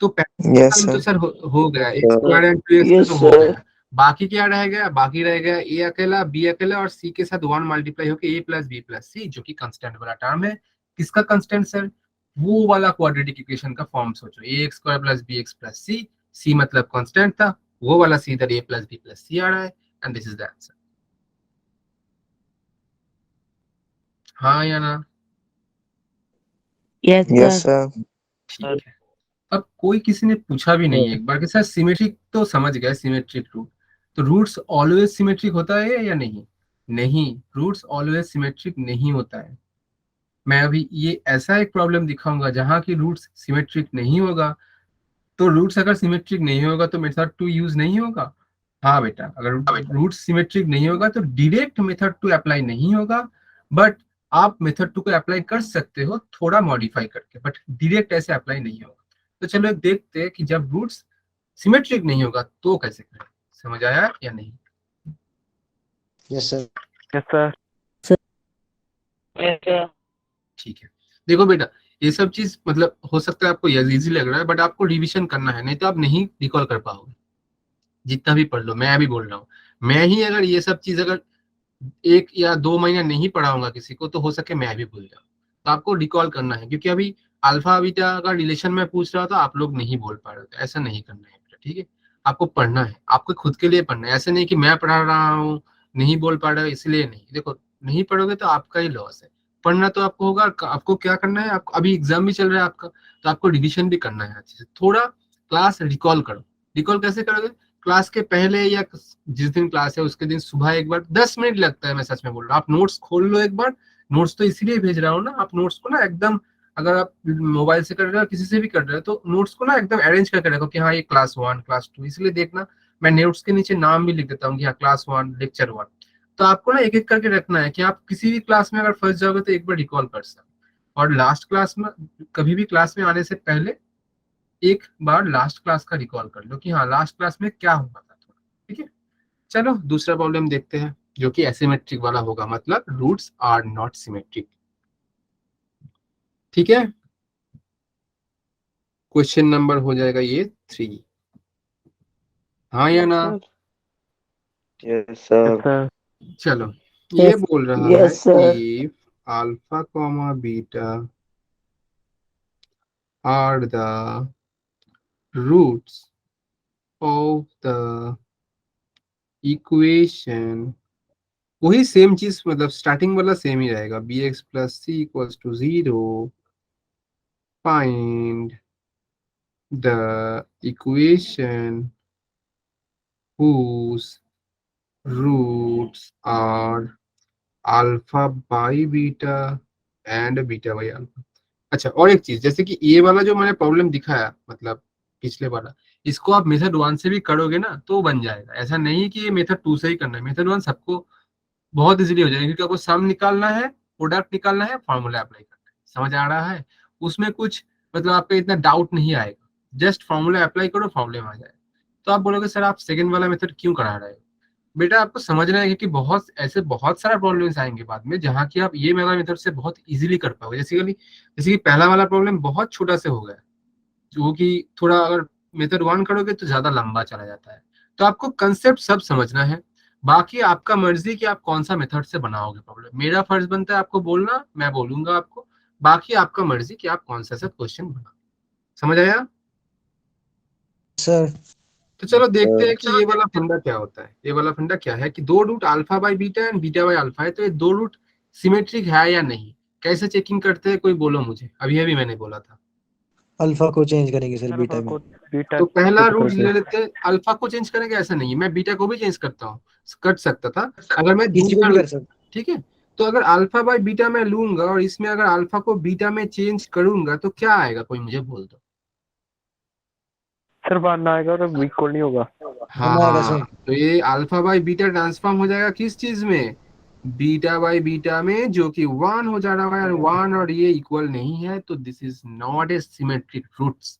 तो पहला यस टर्म तो सर। सर हो गया, x square and 2x Yes, तो हो sir. गया। बाकी क्या रह गया, बाकी रह गया a अकेला, b अकेला और c के साथ 1 मल्टीप्लाई होके a प्लस बी प्लस सी, जो कि कांस्टेंट वाला टर्म है। किसका कांस्टेंट सर, वो वाला क्वाड्रेटिक इक्वेशन का फॉर्म सोचो, ax square plus bx plus c, c मतलब कांस्टेंट था, वो वाला सी इधर a plus b plus c आ रहा है, and this is the answer. हाँ या ना। Yes, yes sir. सर। ठीक है, अब कोई किसी ने पूछा भी नहीं है एक बार कि सर सिमेट्रिक तो समझ गए, सिमेट्रिक रूट, तो रूट्स ऑलवेज सिमेट्रिक होता है या नहीं, नहीं, रूट्स ऑलवेज सिमेट्रिक नहीं होता है। मैं अभी ये ऐसा एक प्रॉब्लम दिखाऊंगा जहां की रूट्स सिमेट्रिक नहीं होगा, तो रूट्स अगर सिमेट्रिक नहीं होगा तो मेथड टू यूज नहीं होगा। हाँ बेटा, अगर रूट सिमेट्रिक नहीं होगा तो डायरेक्ट मेथड टू अप्लाई नहीं होगा, बट आप मेथड टू को अप्लाई कर सकते हो थोड़ा मॉडिफाई करके, बट डायरेक्ट ऐसे अप्लाई नहीं होगा। तो चलो एक देखते हैं कि जब रूट्स सिमेट्रिक नहीं होगा तो कैसे करें, समझ आया या नहीं। Yes, sir. Yes, sir. Yes, sir. ठीक है, देखो बेटा ये सब चीज मतलब हो सकता है आपको इजी लग रहा है, बट आपको रिवीजन करना है, नहीं तो आप नहीं रिकॉल कर पाओगे जितना भी पढ़ लो। मैं अभी बोल रहा हूँ, मैं ही अगर ये सब चीज अगर 1 या 2 महीना नहीं पढ़ाऊंगा किसी को, तो हो सके मैं भी भूल जाऊँ। तो आपको रिकॉल करना है, क्योंकि अभी अल्फा बीटा का रिलेशन में पूछ रहा था, आप लोग नहीं बोल पा रहे थे, ऐसा नहीं करना है बेटा, ठीक है। आपको पढ़ना है, आपको खुद के लिए पढ़ना है, ऐसे नहीं कि मैं पढ़ा रहा हूँ नहीं बोल पा रहे हो इसलिए नहीं। देखो नहीं पढ़ोगे तो आपका ही लॉस है, पढ़ना तो आपको होगा। आपको क्या करना है, आपको अभी एग्जाम भी चल रहा है आपका, तो आपको रिविजन भी करना है अच्छे से, थोड़ा क्लास रिकॉल करो। रिकॉल कैसे करोगे, क्लास के पहले या जिस दिन क्लास है उसके दिन सुबह एक बार 10 मिनट लगता है, मैं सच में बोल रहा हूँ, आप नोट्स खोल लो एक बार। नोट्स तो इसीलिए भेज रहा हूँ ना, आप नोट्स को ना एकदम, अगर आप मोबाइल से कर रहे हो किसी से भी कर रहे हो, तो नोट्स को ना एकदम अरेंज करके रखो कि हाँ ये क्लास 1 क्लास 2, इसलिए देखना मैं नोट्स के नीचे नाम भी लिख देता हूँ कि हाँ क्लास 1 लेक्चर 1। तो आपको ना एक एक करके रखना है कि आप किसी भी क्लास में अगर फंस जाओगे तो एक बार रिकॉल कर सकते। और लास्ट क्लास में, कभी भी क्लास में आने से पहले एक बार लास्ट क्लास का रिकॉल कर लो कि हाँ लास्ट क्लास में क्या हुआ था थोड़ा, ठीक है। चलो दूसरा प्रॉब्लम देखते हैं, जो कि एसिमेट्रिक वाला होगा, मतलब रूट्स आर नॉट सिमेट्रिक, ठीक है। क्वेश्चन नंबर हो जाएगा ये 3, हाँ या ना। Yes, sir. Yes, sir. चलो ये Yes. बोल रहा है Yes, sir. कि alpha comma beta are the roots of the equation, वही सेम चीज, मतलब स्टार्टिंग वाला सेम ही रहेगा, b x plus c equals to 0, find the equation whose roots are alpha by beta and beta by alpha। अच्छा और एक चीज, जैसे कि ये वाला जो मैंने प्रॉब्लम दिखाया, मतलब पिछले वाला, इसको आप मेथड 1 से भी करोगे ना तो बन जाएगा। ऐसा नहीं कि ये मेथड 2 से ही करना है, मेथड 1 सबको बहुत इजीली हो जाएगा, क्योंकि आपको सम निकालना है, प्रोडक्ट निकालना है, फॉर्मूला अप्लाई करना है, समझ आ रहा है। उसमें कुछ मतलब आपका इतना डाउट नहीं आएगा, जस्ट फॉर्मूला अप्लाई करो, फॉर्मूले में आ जाएगा। तो आप बोलोगे सर आप सेकंड वाला मेथड क्यों करा रहे हो, बेटा आपको समझना है कि बहुत ऐसे बहुत सारा प्रॉब्लम्स आएंगे बाद में जहाँ की आप ये वाला मेथड से बहुत इजीली कर पाओगे। जैसे कि पहला वाला प्रॉब्लम बहुत छोटा से हो गया, जो कि थोड़ा अगर मेथड 1 करोगे तो ज्यादा लंबा चला जाता है। तो आपको कंसेप्ट सब समझना है, बाकी आपका मर्जी कि आप कौन सा मेथड से बनाओगे प्रॉब्लम। मेरा फर्ज बनता है आपको बोलना, मैं बोलूंगा आपको, बाकी आपका मर्जी कि आप कौन सा क्वेश्चन बनाओ। समझ आया। Sir. तो चलो देखते हैं कि ये वाला फंडा क्या होता है। ये वाला फंडा क्या है कि दो root alpha by beta and beta by alpha है, तो ये दो रूट सिमेट्रिक है या नहीं, कैसे चेकिंग करते हैं, कोई बोलो मुझे। अभी अभी मैंने बोला था, अल्फा को चेंज करेंगे सर बीटा अल्फा में। को बीटा तो पहला शिफ्ट रूट करके। ले लेते हैं, अल्फा को चेंज करेंगे ऐसा नहीं है, मैं बीटा को भी चेंज करता हूँ, कर सकता था अगर मैं किसी को दूसरा, भी कर सकते। ठीक है। तो अगर अल्फा बाय बीटा मैं लूंगा और इसमें अगर अल्फा को बीटा में चेंज करूंगा तो क्या आएगा, कोई मुझे बोल दो। सर वन आएगा तो इक्वल नहीं होगा। आएगा हाँ, सर। तो ये अल्फा बाय बीटा ट्रांसफॉर्म हो जाएगा किस चीज में, बीटा बाय बीटा में, जो कि वन हो जा रहा है, वन और ये इक्वल नहीं है, तो this is not a symmetric roots.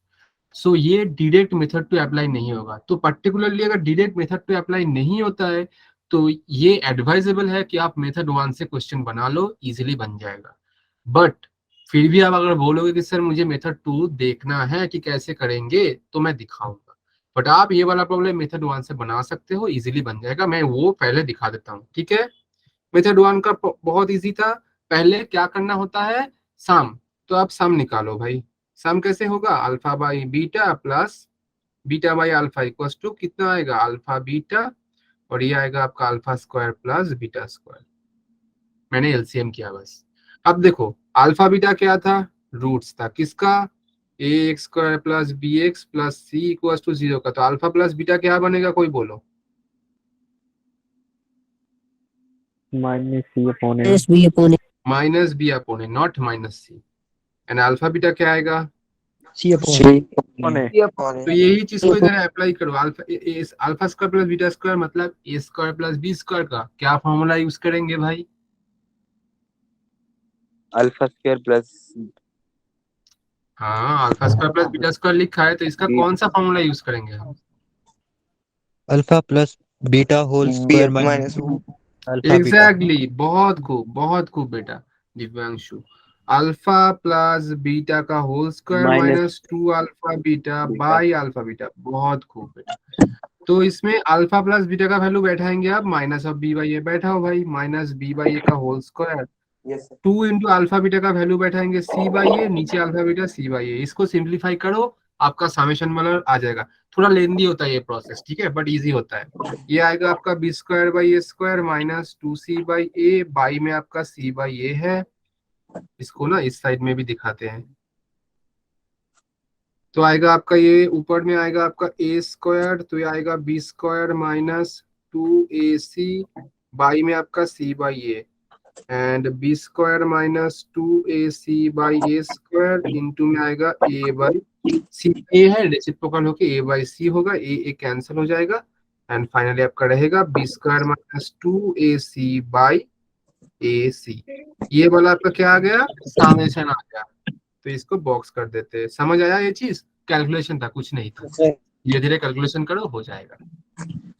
So ये डायरेक्ट मेथड पे अप्लाई नहीं होगा। तो पर्टिकुलरली अगर डायरेक्ट मेथड पे अप्लाई नहीं होता है तो ये एडवाइजेबल है कि आप मेथड वन से क्वेश्चन बना लो, इजीली बन जाएगा। बट फिर भी आप अगर बोलोगे कि सर मुझे मेथड टू देखना है कि कैसे करेंगे, तो मैं दिखाऊंगा। बट आप ये वाला प्रॉब्लम मेथड वन से बना सकते हो, इजीली बन जाएगा, मैं वो पहले दिखा देता हूँ, ठीक है। मेथड वन का बहुत इजी था। पहले क्या करना होता है, सम। तो आप सम निकालो भाई। सम कैसे होगा, alpha by beta plus beta by alpha equals to कितना आएगा, अल्फा बीटा, और ये आएगा आपका alpha square plus beta square. मैंने एलसीएम किया बस। अब देखो अल्फा बीटा क्या था, रूट्स था किसका, a x square plus b x plus c equals to 0 का। तो अल्फा प्लस बीटा क्या बनेगा, कोई बोलो। Minus C upon A. Minus b upon a. Minus B upon A, not minus C. And alpha beta क्या आएगा, सी upon सी upon ए। तो यही चीज को इधर अप्लाई करो। Alpha alpha square plus beta square मतलब ए स्क्वायर प्लस बी स्क्वायर का क्या फॉर्मूला यूज करेंगे भाई, अल्फा स्क्वायर प्लस हाँ alpha square plus beta square लिखा है, तो इसका कौन सा फॉर्मूला यूज करेंगे हम, alpha plus beta whole b square minus alpha beta. Exactly, बहुत खूब बेटा दिव्यांशु। अल्फा प्लस बीटा का whole square minus minus two alpha beta by alpha beta, बहुत खूब बेटा। तो इसमें अल्फा प्लस बीटा का वैल्यू बैठाएंगे आप, minus of b by a, बैठाओ भाई, माइनस बी बाई ए का whole square, yes 2 into alpha beta का वैल्यू बैठाएंगे सी बाई ए, नीचे अल्फा बीटा सी बाई ए, इसको सिंप्लीफाई करो, आपका समेशन वाला आ जाएगा। थोड़ा लेंदी होता है ये प्रोसेस, ठीक है, बट इजी होता है। ये आएगा आपका b square by a square minus 2c by a, by में आपका c बाई ए है। इसको ना इस साइड में भी दिखाते हैं, तो आएगा आपका ये ऊपर में आएगा आपका ए स्क्वायर, तो ये आएगा B square minus 2ac, by में आपका c by a, and b square minus 2ac by a square into में आएगा a बाई सी, ए है रेसिप्रोकल होके a बाई सी होगा, ए कैंसिल हो जाएगा, एंड फाइनली आपका रहेगा b square minus 2ac by a c. ये वाला आपका क्या आ गया, समेशन आ गया। तो इसको बॉक्स कर देते हैं, समझ आया, ये चीज कैलकुलेशन था, कुछ नहीं था, धीरे धीरे कैलकुलेशन करो हो जाएगा।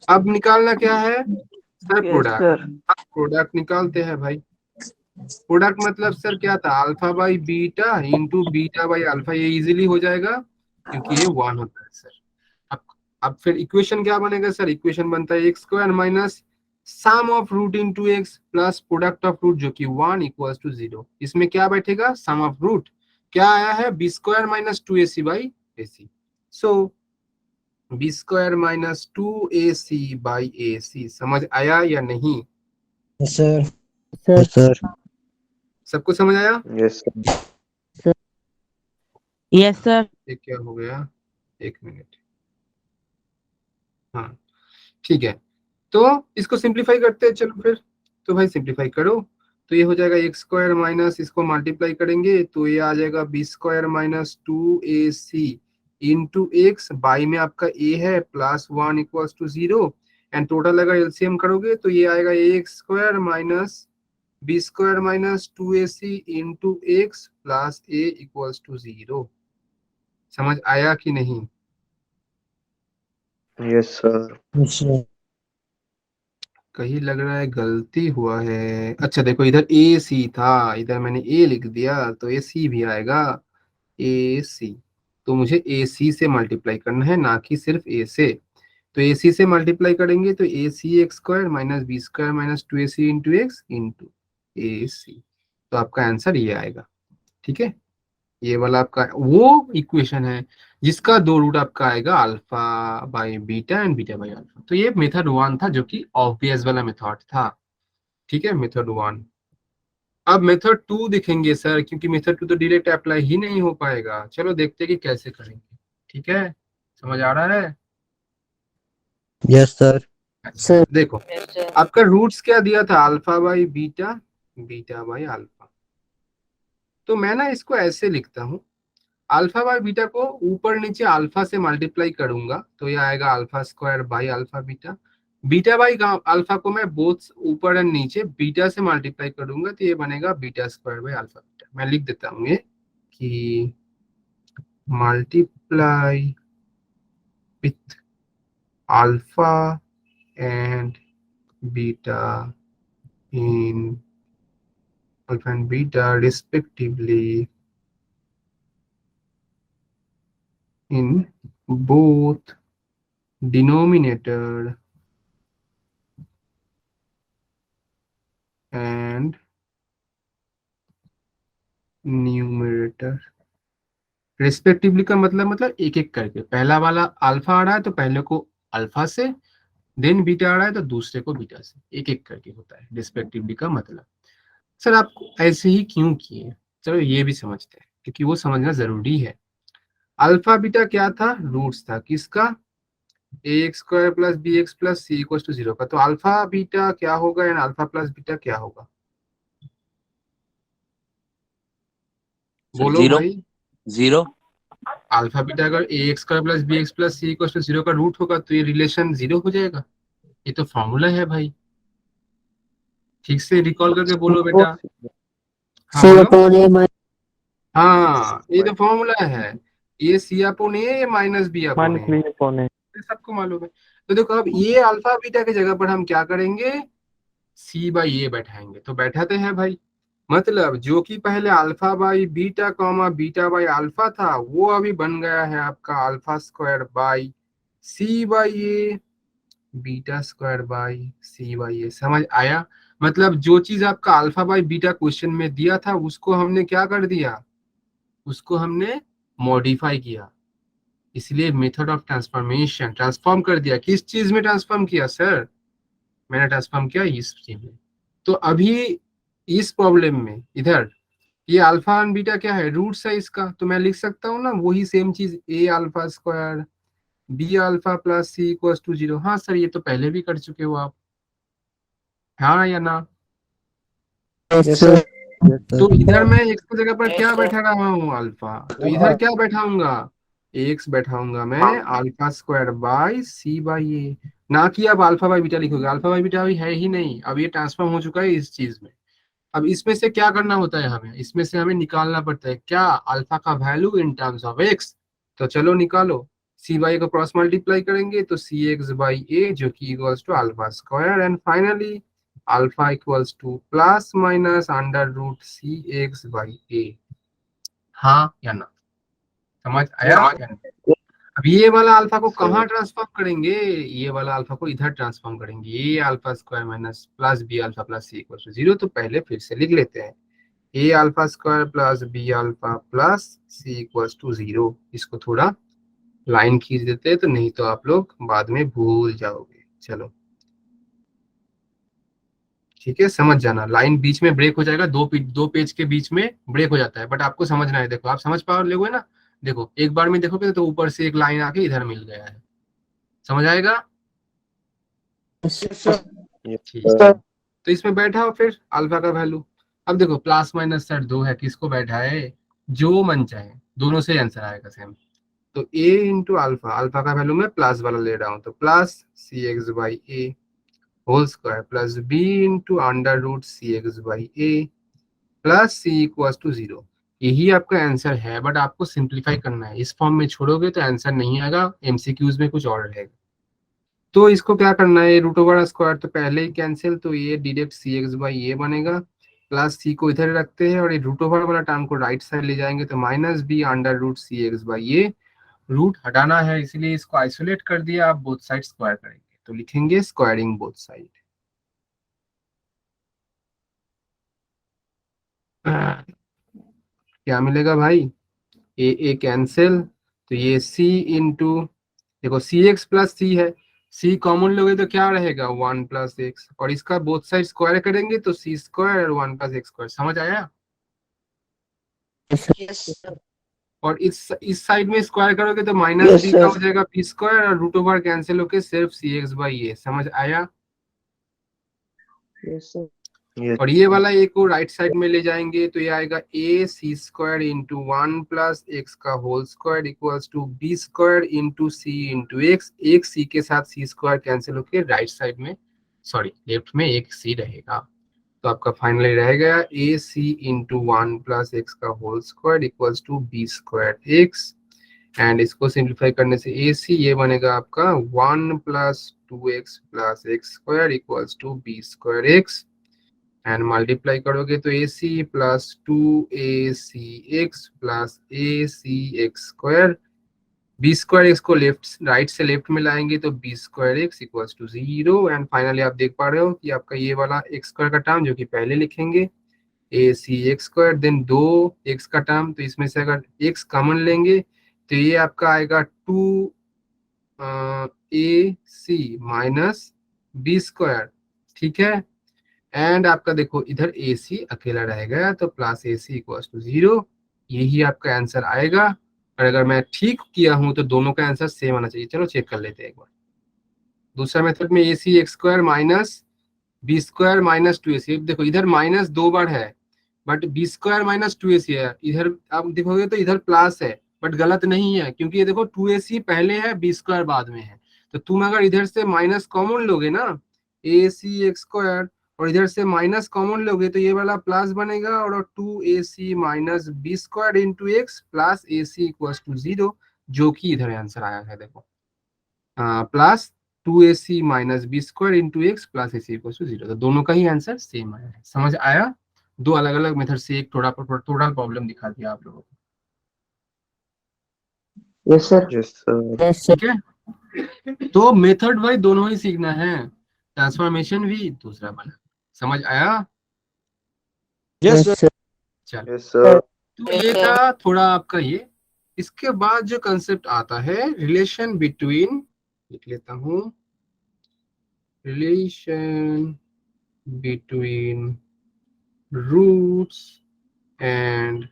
अब निकालना क्या है सर, प्रोडक्ट। प्रोडक्ट निकालते हैं भाई। प्रोडक्ट मतलब सर क्या था, alpha by beta into beta by alpha, ये इजीली हो जाएगा क्योंकि ये 1 होता है सर। अब फिर इक्वेशन क्या बनेगा सर, इक्वेशन बनता है x square minus sum of root into x plus product of root जो कि 1 इक्वल्स टू 0। इसमें क्या बैठेगा, सम ऑफ रूट क्या आया है, b square minus 2ac by a c. So b square minus 2ac by a c, समझ आया या नहीं, सर। Sir, sir. सबको समझ आया। Yes Yes, sir. ये क्या हो गया, एक मिनट, हाँ ठीक है। तो इसको सिंप्लीफाई करते हैं चलो फिर, तो भाई सिंप्लीफाई करो, तो ये हो जाएगा एक्स स्क्वायर माइनस, इसको मल्टीप्लाई करेंगे तो ये आ जाएगा b square minus 2ac into x, by में आपका a है plus 1 equals to 0, and total अगर एलसीएम करोगे तो ये आएगा x square minus b square minus 2ac into x plus a equals to 0। समझ आया कि नहीं, यस सर कहीं लग रहा है गलती हुआ है। अच्छा देखो इधर ए सी था, इधर मैंने ए लिख दिया, तो ए सी भी आएगा, ए सी। तो मुझे ए सी से मल्टीप्लाई करना है, ना कि सिर्फ ए से। तो ए सी से मल्टीप्लाई करेंगे तो a c x square minus b square minus 2ac into x into a c, तो आपका आंसर ये आएगा, ठीक है। ये वाला आपका वो इक्वेशन है जिसका दो रूट आपका आएगा alpha by beta and beta by alpha. तो ये मेथड 1 था जो कि ऑब्वियस वाला मेथड था, ठीक है, मेथड 1। अब मेथड 2 दिखेंगे सर, क्योंकि मेथड 2 तो डायरेक्ट अप्लाई ही नहीं हो पाएगा। चलो देखते हैं कि कैसे करेंगे। ठीक है, समझ आ रहा है? Yes, sir. अच्छा Sir. देखो, Yes, sir. आपका रूट्स क्या दिया था? Alpha by beta, beta by alpha. तो मैं ना इसको ऐसे लिखता हूँ, अल्फा बाई बीटा को ऊपर नीचे अल्फा से मल्टीप्लाई करूंगा तो ये आएगा alpha square by alpha beta. Beta by alpha को मैं बोथ ऊपर एंड नीचे बीटा से मल्टीप्लाई करूंगा तो ये बनेगा beta square by alpha beta. मैं लिख देता हूँ ये कि multiply with alpha and beta in alpha and beta respectively in both denominator and numerator respectively का मतलब एक एक करके। पहला वाला अल्फा आ रहा है तो पहले को अल्फा से, देन बीटा आ रहा है तो दूसरे को बीटा से, एक एक करके होता है रिस्पेक्टिवली का मतलब। सर आप ऐसे ही क्यों किए? चलो ये भी समझते हैं क्योंकि वो समझना जरूरी है। अल्फा बीटा क्या था? रूट्स था किसका? A x square plus b x plus c equal to 0 का। तो अल्फा बीटा क्या होगा एंड अल्फा प्लस बीटा क्या होगा? बोलो जीरो। भाई। जीरो। अल्फा बीटा अगर a x square plus b x plus c equal to 0 का रूट होगा तो ये रिलेशन 0 हो जाएगा। ये तो फॉर्मूला है भाई, ठीक से रिकॉल करके बोलो बेटा। हाँ C बोलो। upon A minus हाँ ये तो फॉर्मूला है, ये सी अपॉन ए माइनस बी अपॉन माइनस ए, बी अपॉन ए। सबको मालूम है। तो देखो अब ये अल्फा बीटा की जगह पर हम क्या करेंगे? सी बाई ए बैठाएंगे। तो बैठाते हैं भाई, मतलब जो कि पहले alpha by beta comma beta by alpha था वो अभी बन गया है आपका alpha square by c by a beta square by c by a. समझ आया? मतलब जो चीज आपका अल्फा बाई बीटा क्वेश्चन में दिया था उसको हमने क्या कर दिया? उसको हमने मॉडिफाई किया। इसलिए मेथड ऑफ ट्रांसफॉर्मेशन, ट्रांसफॉर्म कर दिया। किस चीज में ट्रांसफॉर्म किया सर? मैंने ट्रांसफॉर्म किया इस चीज में। तो अभी इस प्रॉब्लम में इधर ये अल्फा एंड बीटा क्या है? रूट्स है इसका। तो मैं लिख सकता हूँ ना वही सेम चीज, a alpha square b alpha plus c equal to 0। हाँ सर ये तो पहले भी कर चुके हो आप, हाँ या ना? yes, yes sir. Sir. Yes, sir. तो इधर मैं एक्स की जगह पर Yes, क्या sir. बैठा रहा हूँ? अल्फा। तो इधर क्या बैठाऊंगा? एक्स बैठाऊंगा मैं alpha square by c by a. ना कि अब अल्फा बाई बीटा लिखोगे, अल्फा बाई बीटा अभी है ही नहीं, अब ये ट्रांसफॉर्म हो चुका है इस चीज में। अब इसमें से क्या करना होता है हमें? इसमें से हमें निकालना पड़ता है क्या? अल्फा का value in terms of x. तो चलो निकालो, सी बाई को क्रॉस मल्टीप्लाई करेंगे तो सी एक्स बाई ए जो कि equals to alpha square and finally alpha equals to plus minus under root c x by a. हाँ या ना? समझ आया या नहीं? अब ये वाला अल्फा को कहाँ ट्रांसफॉर्म करेंगे? ये वाला अल्फा को इधर ट्रांसफॉर्म करेंगे, ये alpha square minus plus b alpha plus c equal to 0। तो पहले फिर से लिख लेते हैं, a alpha square plus b alpha plus c equal to 0। इसको थोड़ा लाइन खींच देते हैं तो नहीं तो आप लोग बाद में भूल जाओगे। चलो ठीक है, समझ जाना, लाइन बीच में ब्रेक हो जाएगा, दो पेज के बीच में ब्रेक हो जाता है, बट आपको समझना है। देखो आप समझ पा लोगे ना? देखो एक बार में देखोगे तो ऊपर से एक लाइन आके इधर मिल गया है, समझ आएगा? ठीक है, तो इसमें बैठा हो फिर अल्फा का वैल्यू। अब देखो प्लस माइनस सर 2 है, किसको बैठा है? जो मन चाहे, दोनों से आंसर आएगा सेम। तो a इंटू अल्फा, अल्फा का वैल्यू मैं प्लस वाला ले रहा हूँ तो plus c x by a whole square plus b into under root c x by a plus c equal to 0। यही आपका आंसर है, बट आपको सिंप्लीफाई करना है। इस फॉर्म में छोड़ोगे तो आंसर नहीं आएगा, एमसीक्यूज में कुछ और रहेगा। तो इसको क्या करना है? रूट ओवर स्क्वायर तो पहले ही कैंसिल, तो ये direct c x by a बनेगा, प्लस सी को इधर रखते हैं और ये रूट ओवर वाला टर्म को राइट साइड ले जाएंगे तो minus b under root c x by a. Root हटाना है इसलिए इसको आइसोलेट कर दिया, आप बोथ साइड स्क्वायर करेंगे तो लिखेंगे स्क्वायरिंग बोथ साइड। क्या मिलेगा भाई? ए कैंसिल, तो ये सी इंटू, देखो सी एक्स प्लस सी है, सी कॉमन लोगे तो क्या रहेगा 1 प्लस एक्स, और इसका बोथ साइड स्क्वायर करेंगे तो सी स्क्वायर और 1 प्लस एक्स स्क्वायर। समझ आया? Yes, sir. और इस साइड में स्क्वायर करोगे तो माइनस Yes, बी का sir. हो जाएगा पी स्क्वायर, और रूट ओवर कैंसिल होके सिर्फ सी एक्स बाई ए। समझ आया? Yes, sir. Yes. और ये वाला ए को राइट साइड में ले जाएंगे तो ये आएगा ए सी स्क्वायर इंटू 1 प्लस एक्स का whole square equals to b square into C into x. एक सी के साथ सी स्क्वायर कैंसिल होके राइट साइड में, सॉरी लेफ्ट में एक सी रहेगा। तो आपका फाइनली रहेगा ए सी इंटू 1 प्लस एक्स का whole square equals to b square x. And इसको सिंप्लीफाई करने से ए सी ये बनेगा आपका 1 plus 2x plus x square equals to b square x. And multiply करोगे तो a c plus 2ac x plus a c x square. B square x को left right से लेफ्ट में लाएंगे तो b square x equals to 0। And finally आप देख पा रहे हो कि आपका ये वाला एक्स स्क्वायर का टर्म जो कि पहले लिखेंगे ए c x square, then 2x का टर्म, तो इसमें से अगर x कॉमन लेंगे तो ये आपका आएगा 2ac माइनस बी स्क्वायर। ठीक है? एंड आपका देखो इधर ए सी अकेला रहेगा तो plus a c equals to 0। यही आपका आंसर आएगा। और अगर मैं ठीक किया हूं तो दोनों का आंसर सेम आना चाहिए। चलो चेक कर लेते हैं एक बार। दूसरा मेथड में a c x square minus b square minus 2ac। देखो इधर माइनस 2 बार है but B square minus 2ac है। इधर आप देखोगे तो इधर प्लस है बट गलत नहीं है, क्योंकि ये देखो 2ac पहले है बी स्क्वायर बाद में है। तो तुम अगर इधर से माइनस कॉमन लोगे ना ए सी एक्स स्क्वायर, और इधर से माइनस कॉमन लोगे तो ये वाला प्लस बनेगा और 2ac minus b square into x plus a c equals to 0, जो कि इधर आंसर आया है। देखो plus 2ac minus b square into x plus a c equals to 0। तो दोनों का ही आंसर सेम आया है। समझ आया? दो अलग अलग मेथड से एक थोड़ा प्रॉब्लम दिखा दिया आप लोगों को। Yes, sir. Yes, sir. Yes, sir. ठीक है? तो मेथड वाइज दोनों ही सीखना है, ट्रांसफॉर्मेशन भी दूसरा वाला। समझ आया? Yes, sir. चलो, Yes, sir. तो ये था थोड़ा आपका ये। इसके बाद जो कंसेप्ट आता है रिलेशन बिटवीन, लिख लेता हूं, relation between roots and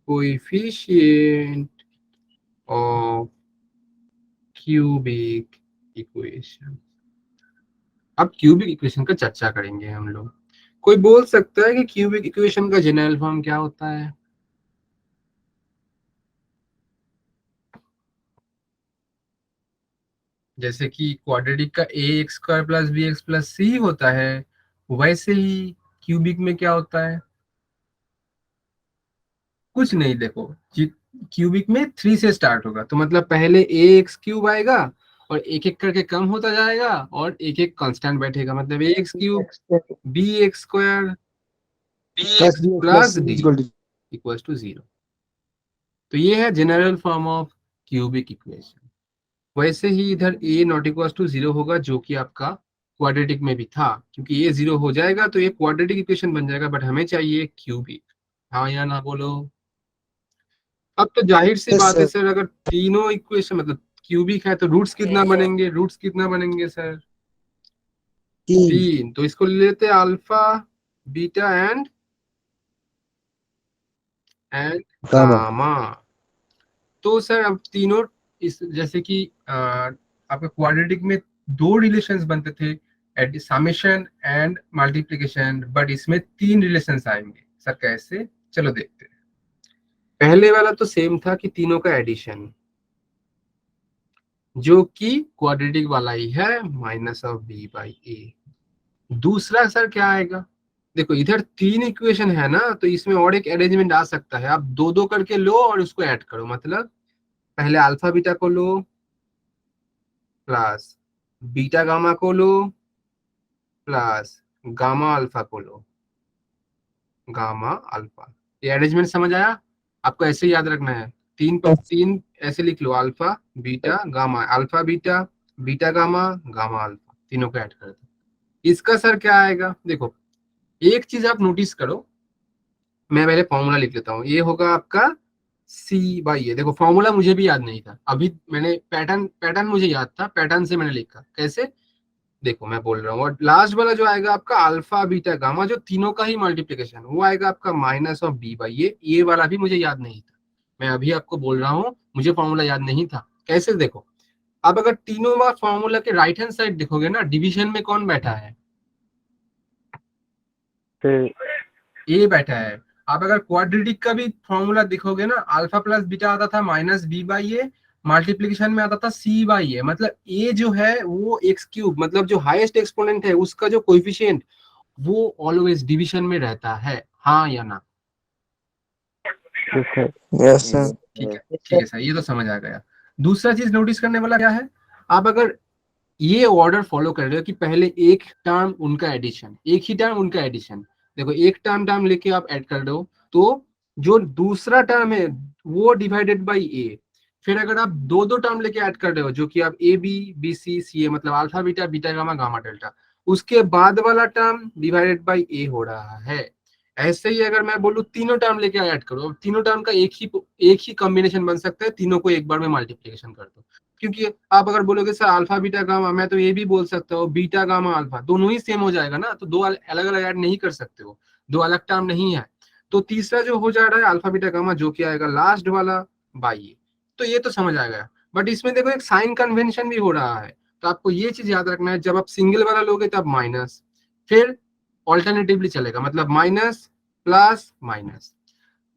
coefficient of cubic equation. अब क्यूबिक इक्वेशन का चर्चा करेंगे हम लोग। कोई बोल सकता है कि क्यूबिक इक्वेशन का जनरल फॉर्म क्या होता है? जैसे कि क्वाड्रेटिक का a x square plus b x plus c होता है, वैसे ही क्यूबिक में क्या होता है? कुछ नहीं। देखो क्यूबिक में 3 से स्टार्ट होगा, तो मतलब पहले ए एक्स क्यूब आएगा और एक एक करके कम होता जाएगा और एक एक कांस्टेंट बैठेगा। मतलब a x cube b x square b x plus d equals to 0। तो ये है general form of cubic equation. वैसे ही इधर ए नॉट इक्वल्स टू 0 होगा, जो कि आपका क्वाड्रेटिक में भी था, क्योंकि ये 0 हो जाएगा तो ये क्वाड्रेटिक इक्वेशन बन जाएगा, बट हमें चाहिए क्यूबिक। हाँ या ना बोलो? अब तो जाहिर सी बात है सर, अगर तीनों इक्वेशन मतलब क्यूबिक है तो रूट्स कितना बनेंगे? रूट्स कितना बनेंगे सर? 3। तो इसको ले लेते हैं अल्फा बीटा एंड गामा। तो सर अब तीनों इस जैसे कि आपका क्वाड्रेटिक में 2 रिलेशंस बनते थे, समेशन एंड मल्टीप्लिकेशन, बट इसमें 3 रिलेशंस आएंगे। सर कैसे? चलो देखते हैं। पहले वाला तो सेम था कि तीनों का एडिशन, जो कि क्वाड्रेटिक वाला ही है, माइनस ऑफ बी बाई ए। दूसरा सर क्या आएगा? देखो इधर 3 इक्वेशन है ना, तो इसमें और एक अरेंजमेंट आ सकता है। आप 2-2 करके लो और उसको ऐड करो। मतलब पहले अल्फा बीटा को लो प्लस बीटा गामा को लो प्लस गामा अल्फा को लो, गामा अल्फा। ये अरेंजमेंट समझ आया? आपको ऐसे ही याद रखना है। 3 पर 3 ऐसे लिख लो, alpha beta gamma, alpha beta beta gamma gamma alpha, तीनों को ऐड कर दो। इसका सर क्या आएगा? देखो एक चीज आप नोटिस करो, मैं पहले फॉर्मूला लिख लेता हूँ। ये होगा आपका सी बाई ए। देखो फॉर्मूला मुझे भी याद नहीं था, अभी मैंने पैटर्न मुझे याद था, पैटर्न से मैंने लिखा। कैसे? देखो मैं बोल रहा हूँ, और लास्ट वाला जो आएगा आपका अल्फा बीटा गामा, जो तीनों का ही मल्टीप्लीकेशन, वो आएगा आपका माइनस ऑफ बी बाई ए। ये वाला भी मुझे याद नहीं था, मैं अभी आपको बोल रहा हूँ मुझे फॉर्मूला याद नहीं था। कैसे? देखो अब अगर तीनों बार फॉर्मूला के राइट हैंड साइड देखोगे ना, डिवीजन में कौन बैठा है? ए बैठा है। आप अगर क्वाड्रेटिक का भी फॉर्मूला देखोगे ना, अल्फा प्लस बीटा आता था minus b by a, multiplication में आता था सी बाई ए। मतलब ए जो है वो एक्स क्यूब, मतलब जो हाईएस्ट एक्सपोनेंट है उसका जो कोएफिशिएंट, वो ऑलवेज डिवीजन में रहता है। हाँ या ना? Yes, sir. ठीक है सर, ये तो समझ आ गया। दूसरा चीज नोटिस करने वाला क्या है, आप अगर ये ऑर्डर फॉलो कर रहे हो कि पहले एक टर्म उनका एडिशन, एक ही टर्म उनका एडिशन, देखो एक टर्म लेके आप ऐड कर दो, तो जो दूसरा टर्म है वो डिवाइडेड बाई ए। फिर अगर आप दो टर्म लेके ऐड कर रहे हो, जो कि आप ए बी सी सी ए, मतलब alpha beta beta gamma gamma delta, उसके बाद वाला टर्म डिवाइडेड बाई ए हो रहा है। ऐसे ही अगर मैं बोलूँ तीनों टर्म लेके ऐड करो, तीनों टर्म का एक ही कॉम्बिनेशन बन सकता है, तीनों को एक बार में मल्टीप्लिकेशन कर दो। क्योंकि आप अगर बोलोगे सर अल्फा बीटा गामा, मैं तो ये भी बोल सकता हूँ बीटा गामा अल्फा, दोनों ही सेम हो जाएगा ना, तो दो अलग अलग ऐड नहीं कर सकते हो, दो अलग टर्म नहीं है। तो तीसरा जो हो जा रहा है अल्फा बीटा गामा, जो कि आएगा लास्ट वाला बाई। तो ये तो समझ आ गया, बट इसमें देखो एक साइन कन्वेंशन भी हो रहा है, तो आपको ये चीज याद रखना है, जब आप सिंगल वाला लोगे तब माइनस, फिर ऑल्टरनेटिवली चलेगा, मतलब माइनस प्लस माइनस।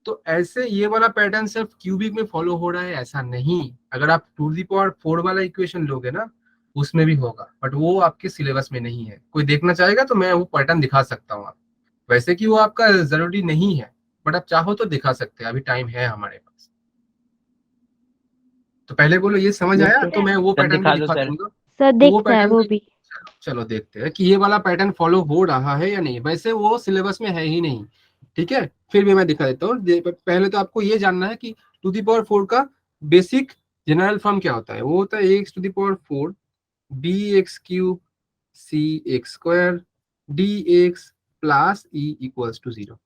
तो ऐसे ये वाला पैटर्न सिर्फ क्यूबिक में फॉलो हो रहा है ऐसा नहीं, अगर आप 2 दी पावर 4 वाला इक्वेशन लोगे ना उसमें भी होगा, बट वो आपके सिलेबस में नहीं है। कोई देखना चाहेगा तो मैं वो पैटर्न दिखा सकता हूँ आप, वैसे कि वो आपका जरूरी नहीं है, बट आप चाहो तो दिखा सकते हैं, अभी टाइम है हमारे पास। तो पहले बोलो ये समझ आया, तो मैं वो पैटर्न भी दिखा दूंगा। सर वो दिखता है पैटर्न वो भी, भी। चलो देखते हैं कि ये वाला पैटर्न फॉलो हो रहा है या नहीं। वैसे वो सिलेबस में है ही नहीं, ठीक है, फिर भी मैं दिखा देता हूँ। पहले तो आपको ये जानना है कि 2 दी पावर 4 का बेसिक जनरल फॉर्म क्या होता है। वो होता है x to the power 4 b x cube c x square d x plus e equals to 0।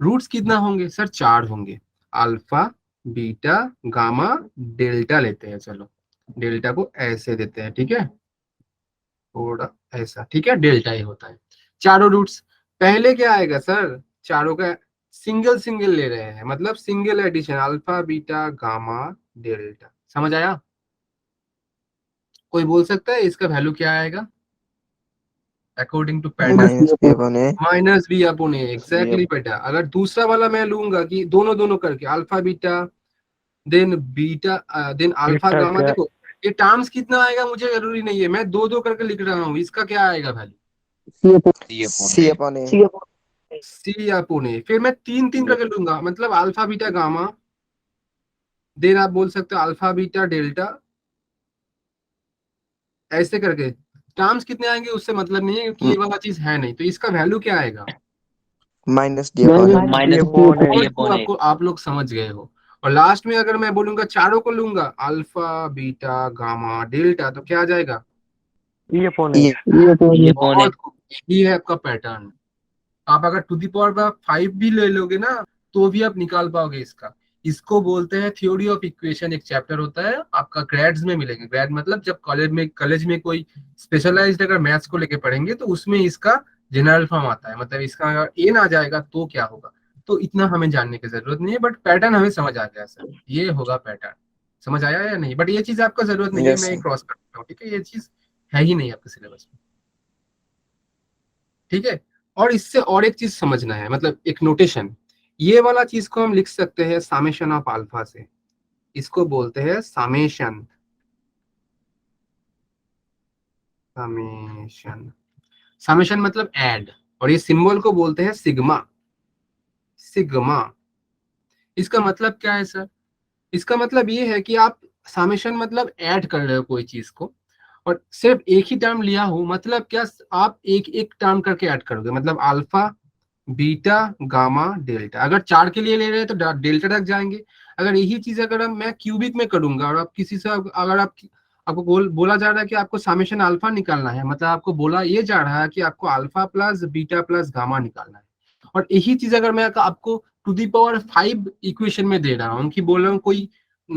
Roots कितना होंगे सर? 4 होंगे। अल्फा बीटा गामा डेल्टा लेते हैं, चलो डेल्टा को ऐसे देते हैं, ठीक है, थोड़ा ऐसा, ठीक है, डेल्टा ही होता है। चारों रूट्स पहले क्या आएगा सर? चारों का सिंगल सिंगल ले रहे हैं, मतलब single addition, alpha beta gamma delta. समझ आया? कोई बोल सकता है इसका वैल्यू क्या आएगा according to pattern? Minus B upon A. Minus b upon a. Exactly बेटा। अगर दूसरा वाला मैं लूंगा कि दोनों करके alpha beta then beta then alpha beta gamma, क्या? देखो ये टर्म्स कितना आएगा मुझे जरूरी नहीं है, मैं दो करके लिख रहा हूँ, इसका क्या आएगा value? C upon A. C upon a. फिर मैं तीन करके लूंगा, मतलब अल्फा बीटा गामा, देन आप बोल सकते हो अल्फा बीटा डेल्टा, ऐसे करके। टर्म्स कितने आएंगे उससे मतलब नहीं है, क्योंकि ये वाला चीज है नहीं, तो इसका वैल्यू क्या आएगा? Minus D upon A. और इसको आपको आप लोग समझ गए हो। और लास्ट में अगर मैं बोलूंगा चारों को लूंगा अल्फा बीटा गामा डेल्टा, तो क्या आ जाएगा? E upon E. A. बहुत खूब, यही है आपका पैटर्न। आप अगर 2 दी पावर 5 भी ले लोगे ना तो भी आप निकाल पाओगे इसका। इसको बोलते हैं थ्योरी ऑफ इक्वेशन, एक चैप्टर होता है आपका, ग्रेड्स में मिलेंगे। ग्रेड मतलब जब कॉलेज में कोई स्पेशलाइज्ड अगर मैथ्स को लेके पढ़ेंगे तो उसमें इसका जनरल फॉर्म आता है, मतलब इसका अगर ए ना जाएगा तो क्या होगा। तो इतना हमें जानने की जरूरत नहीं है, बट पैटर्न हमें समझ आ गया सर, ये होगा पैटर्न। समझ आया या नहीं? बट ये चीज आपका जरूरत नहीं है, Yes, मैं sir. क्रॉस करता हूँ, ठीक है, ये चीज है ही नहीं आपके सिलेबस में, ठीक है। और इससे और एक चीज समझना है, मतलब एक नोटेशन, ये वाला चीज को हम लिख सकते हैं समेशन ऑफ अल्फा से, इसको बोलते हैं समेशन। समेशन समेशन मतलब ऐड, और ये सिंबल को बोलते हैं सिग्मा। सिग्मा इसका मतलब क्या है सर? इसका मतलब ये है कि आप समेशन मतलब ऐड कर रहे हो कोई चीज को, और सिर्फ एक ही टर्म लिया हो, मतलब क्या, आप एक एक टर्म करके ऐड करोगे, मतलब अल्फा बीटा गामा डेल्टा। अगर 4 के लिए ले रहे हैं तो डेल्टा तक जाएंगे। अगर यही चीज अगर मैं क्यूबिक में करूंगा, और आप किसी से अगर आपको बोला जा रहा है कि आपको समेशन अल्फा निकालना है, मतलब आपको बोला ये जा रहा है कि आपको alpha plus beta plus gamma निकालना है, और यही चीज अगर मैं आपको टू दी पावर 5 इक्वेशन में दे रहा हूँ कि बोल रहा हूँ कोई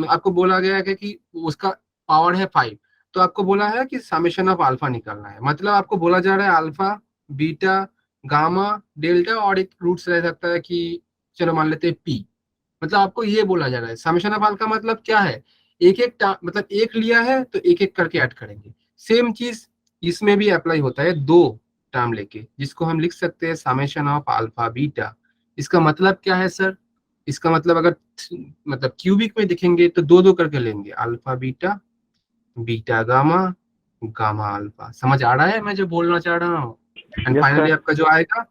आपको बोला गया है कि उसका पावर है 5, तो आपको बोला है कि समेशन ऑफ अल्फा निकालना है। मतलब आपको बोला जा रहा है अल्फा, बीटा, गामा, डेल्टा और एक रूट्स रह सकता है कि चलो मान लेते हैं पी। मतलब आपको ये बोला जा रहा है समेशन ऑफ अल्फा मतलब क्या है, एक एक मतलब एक लिया है तो एक एक करके ऐड करेंगे। सेम चीज इसमें भी अप्लाई होता है, दो टर्म लेके, जिसको हम लिख सकते हैं समेशन ऑफ अल्फा बीटा। इसका मतलब क्या है सर, इसका मतलब अगर मतलब क्यूबिक में दिखेंगे तो दो दो करके लेंगे, alpha beta, beta gamma, gamma alpha. समझ आ रहा है मैं जो बोलना चाह रहा हूँ? And Yes, finally sir. आपका जो आएगा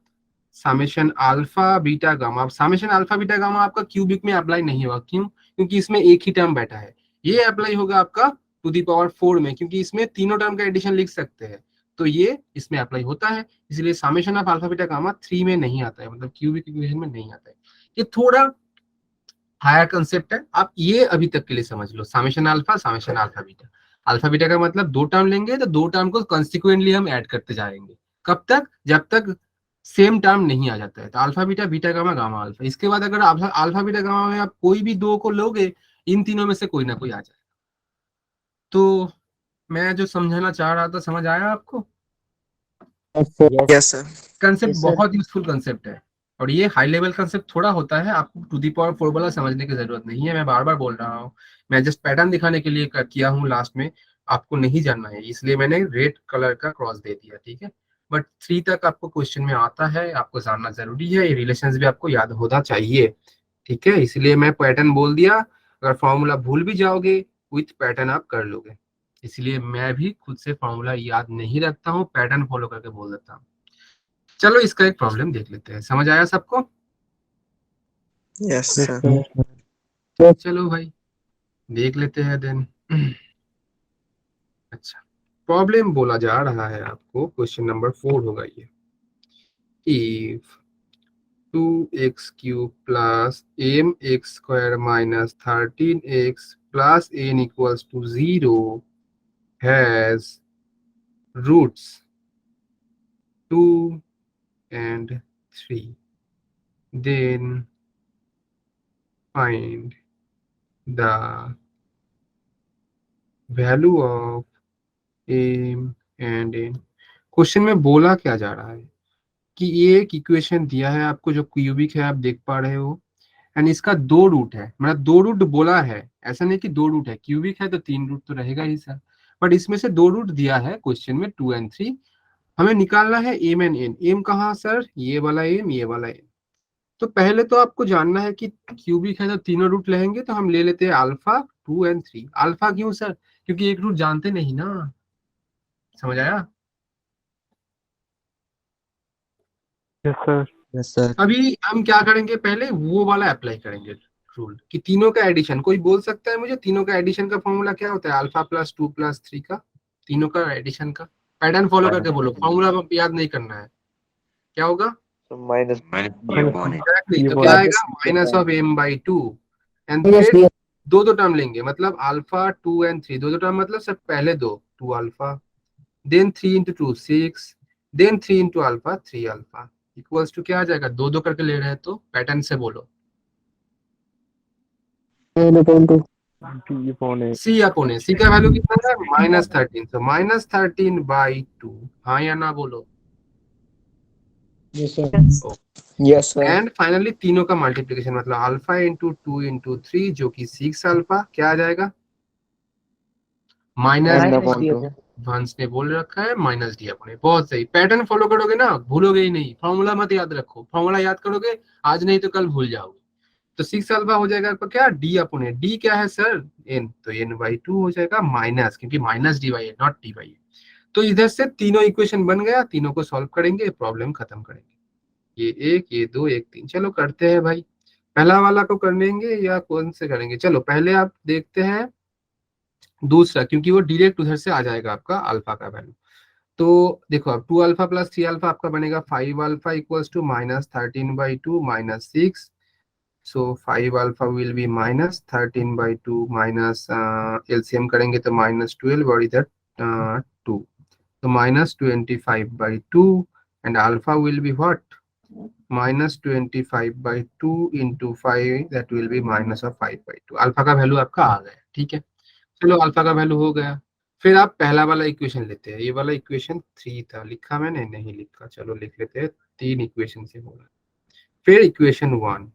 समेशन अल्फा बीटा गामा। अब समेशन अल्फा बीटा गामा आपका क्यूबिक में अप्लाई नहीं होगा, क्यों? क्योंकि इसमें एक ही टर्म बैठा है। ये अप्लाई होगा आपका टू दी पावर 4 में, क्योंकि इसमें तीनों टर्म का एडिशन लिख सकते हैं, तो ये इसमें अप्लाई होता है। इसलिए summation of alpha beta gamma 3 में नहीं आता है, मतलब क्यूबिक इक्वेशन में नहीं आता है। ये थोड़ा हायर कंसेप्ट है, आप ये अभी तक के लिए समझ लो, summation alpha beta. Alpha beta का मतलब दो टर्म लेंगे तो दो टर्म को कंसिक्वेंटली हम ऐड करते जाएंगे। कब तक? जब तक सेम टर्म नहीं आ जाता है। तो alpha beta, beta gamma, gamma alpha. इसके बाद अगर अल्फा बीटा गामा में आप कोई भी दो को लोगे, इन तीनों में से कोई ना कोई आ जाएगा। तो मैं जो समझाना चाह रहा था समझ आया आपको? Yes, sir. Yes, sir. Concept Yes, sir. बहुत यूजफुल कंसेप्ट है, और ये हाई लेवल कंसेप्ट थोड़ा होता है, आपको टू दी पावर 4 वाला समझने की जरूरत नहीं है। मैं बार बार बोल रहा हूँ, मैं जस्ट पैटर्न दिखाने के लिए किया हूँ लास्ट में, आपको नहीं जानना है इसलिए मैंने रेड कलर का क्रॉस दे दिया, ठीक है। बट 3 तक आपको क्वेश्चन में आता है, आपको जानना जरूरी है, ये रिलेशंस भी आपको याद होना चाहिए, ठीक है। इसलिए मैं पैटर्न बोल दिया, अगर फॉर्मूला भूल भी जाओगे विथ पैटर्न आप कर लोगे। इसलिए मैं भी खुद से फॉर्मूला याद नहीं रखता हूँ, पैटर्न फॉलो करके बोल देता हूँ। चलो इसका एक प्रॉब्लम देख लेते हैं, समझ आया सबको? Yes, Yes, sir. sir. चलो भाई देख लेते हैं देन। अच्छा, प्रॉब्लम बोला जा रहा है आपको, क्वेश्चन नंबर 4 होगा ये। If 2x cube plus mx square minus 13x plus n equals to 0 has roots 2 and 3, then find the value of m and n। Question में बोला क्या जा रहा है कि ये एक इक्वेशन दिया है आपको जो क्यूबिक है, आप देख पा रहे हो, एंड इसका दो रूट है, मतलब दो रूट बोला है, ऐसा नहीं कि दो रूट है। क्यूबिक है तो 3 रूट तो रहेगा ही सर, बट इसमें से दो रूट दिया है क्वेश्चन में 2 and 3। हमें निकालना है एम एंड एन। एम कहाँ सर? ये वाला एम, ये वाला एम। तो पहले तो आपको जानना है कि क्यूबिक है तो तीनों रूट लेंगे, तो हम ले लेते हैं अल्फा 2 and 3। अल्फा क्यों सर? क्योंकि एक रूट जानते नहीं ना। समझ आया? Yes, sir. Yes, sir. अभी हम क्या करेंगे, पहले वो वाला अप्लाई करेंगे रूल कि तीनों का एडिशन। कोई बोल सकता है मुझे तीनों का एडिशन का फॉर्मूला क्या होता है? अल्फा प्लस 2 प्लस 3 का तीनों का एडिशन का पैटर्न फॉलो करके बोलो, फॉर्मूला याद नहीं करना है। क्या होगा? So minus Exactly, ये तो बोला क्या है। आएगा? Minus of m by 2 and Yes, फिर yes. दो दो टर्म लेंगे, मतलब अल्फा 2 and 3, दो दो टर्म मतलब सर पहले दो 2 alpha, then 3 into 2 6, then 3 into alpha 3 alpha equals to क्या आ जाएगा? दो दो करके ले रहे हैं तो पैटर्न से बोलो N upon 2. B upon A. C upon a. C का वैल्यू कितना है? -13, तो -13 by 2। हाँ या ना बोलो। Yes, sir. Yes, sir. And finally तीनों का मल्टीप्लीकेशन, मतलब अल्फा इंटू 2 into 3 जो कि 6 अल्फा, क्या आ जाएगा? Minus N Minus upon D 2. upon. वंश ने बोल रखा है माइनस डी अपॉन ए। बहुत सही, पैटर्न फॉलो करोगे ना भूलोगे ही नहीं। फॉर्मूला मत याद रखो, फॉर्मूला याद करोगे आज नहीं तो कल भूल जाओगे। तो 6 अल्फा हो जाएगा आपका क्या? डी अपॉन ए। डी क्या है सर? एन, तो एन बाई 2 हो जाएगा माइनस, क्योंकि minus d by a not d by a. तो इधर से तीनों इक्वेशन बन गया, तीनों को सॉल्व करेंगे, प्रॉब्लम खत्म करेंगे। ये एक, ये दो, एक तीन। चलो करते हैं भाई, पहला वाला को कर लेंगे या कौन से करेंगे? चलो पहले आप देखते हैं दूसरा, क्योंकि वो डायरेक्ट उधर से आ जाएगा आपका अल्फा का वैल्यू। तो देखो अब 2 अल्फा प्लस 3 अल्फा आपका बनेगा 5 alpha equals to -13/2 -6। So 5 alpha will be -13/2 minus LCM करेंगे तो -12 और इधर 2, तो -25/2 and alpha will be what? -25/2 into 5 that will be -5/2। अल्फा का वैल्यू आपका आ गया, ठीक है। चलो अल्फा का वैल्यू हो गया। फिर आप पहला वाला इक्वेशन लेते हैं, ये वाला इक्वेशन 3 था, लिखा मैंने नहीं लिखा, चलो लिख लेते हैं, 3 इक्वेशन से होगा। फिर इक्वेशन 1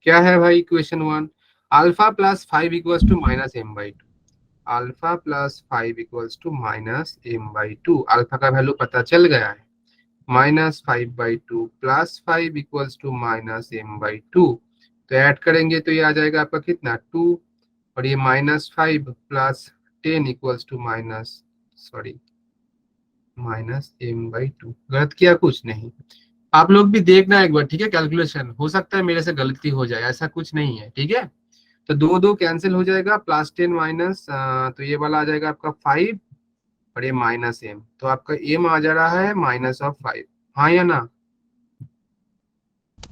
क्या है भाई? Equation 1 alpha plus 5 equals to -m/2। Alpha plus 5 equals to -m/2। Alpha का वैल्यू पता चल गया है, -5/2 प्लस 5 इक्वल्स टू -m/2। तो ऐड करेंगे तो ये आ जाएगा आपका कितना 2, और ये -5 प्लस 10 इक्वल्स टू -m/2। गलत किया कुछ नहीं, आप लोग भी देखना एक बार, ठीक है। कैलकुलेशन हो सकता है मेरे से गलती हो जाए, ऐसा कुछ नहीं है, ठीक है। तो दो दो कैंसिल हो जाएगा, +10 माइनस, तो ये वाला आ जाएगा आपका 5, और ये -m, तो आपका m आ जा रहा है -5। हाँ या ना?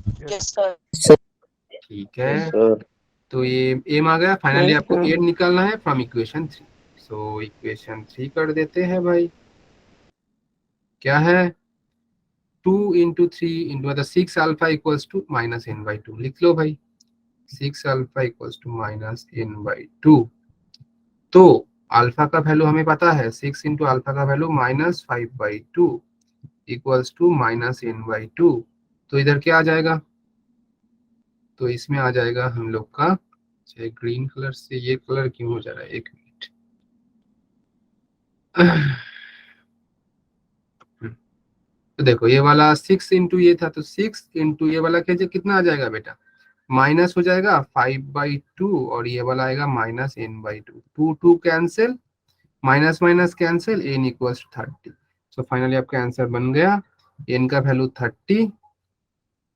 ठीक है, Yes, sir. तो ये m आ गया। फाइनली Yes, आपको sir. 8 निकालना है फ्रॉम इक्वेशन 3। सो इक्वेशन 3 कर देते हैं भाई। क्या है? 2 into 3 into मतलब 6 अल्फा इक्वल्स टू -n/2। लिख लो भाई, 6 अल्फा इक्वल्स टू -n/2। तो अल्फा का वैल्यू हमें पता है, 6 इंटू अल्फा का वैल्यू -5/2 इक्वल्स टू -n/2। तो इधर क्या आ जाएगा? तो इसमें आ जाएगा हम लोग का, चाहे ग्रीन कलर से ये कलर क्यों हो जा रहा है, एक मिनट। तो देखो ये वाला 6 इंटू ये था, तो 6 इंटू ये वाला कितना आ जाएगा बेटा? माइनस हो जाएगा 5/2, और ये वाला आएगा -n/2। 2 2 cancel, minus minus cancel, n equals 30। So finally आपका आंसर बन गया, n का वैल्यू 30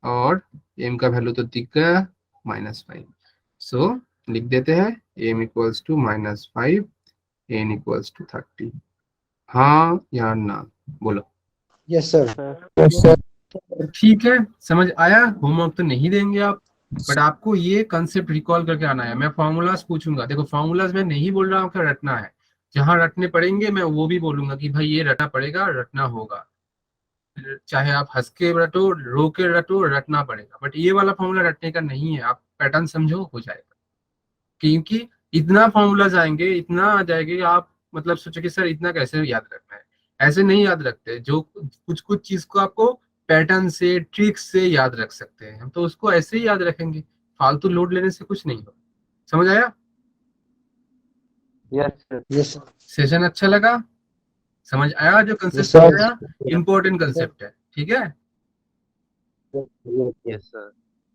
और m का वैल्यू तो दिख गया -5। सो लिख देते हैं m equals to -5, n equals to 30। हाँ या ना बोलो। Yes, sir. Yes, sir. ठीक है, समझ आया? होमवर्क तो नहीं देंगे आप, बट आपको ये कंसेप्ट रिकॉल करके आना है। मैं फॉर्मूलाज पूछूंगा, देखो फॉर्मूलाज मैं नहीं बोल रहा हूँ कि रटना है, जहां रटने पड़ेंगे मैं वो भी बोलूंगा कि भाई ये रटना पड़ेगा, रटना होगा। चाहे आप हंस के रटो, रो के रटो, रटना पड़ेगा। बट ये वाला फॉर्मूला रटने का नहीं है, आप पैटर्न समझो, हो जाएगा। क्योंकि इतना फॉर्मूलाज आएंगे, इतना आ जाएगा कि आप मतलब सोचो कि सर इतना कैसे याद रखना है। ऐसे नहीं याद रखते, जो कुछ कुछ चीज को आपको पैटर्न से, ट्रिक से याद रख सकते हैं हम, तो उसको ऐसे ही याद रखेंगे। फालतू लोड लेने से कुछ नहीं होगा। समझ आया? Yes, sir. Yes, sir. Session अच्छा लगा? समझ आया जो Yes, कंसेप्ट sir. बताया? इंपॉर्टेंट कंसेप्ट है, ठीक है। Yes, sir.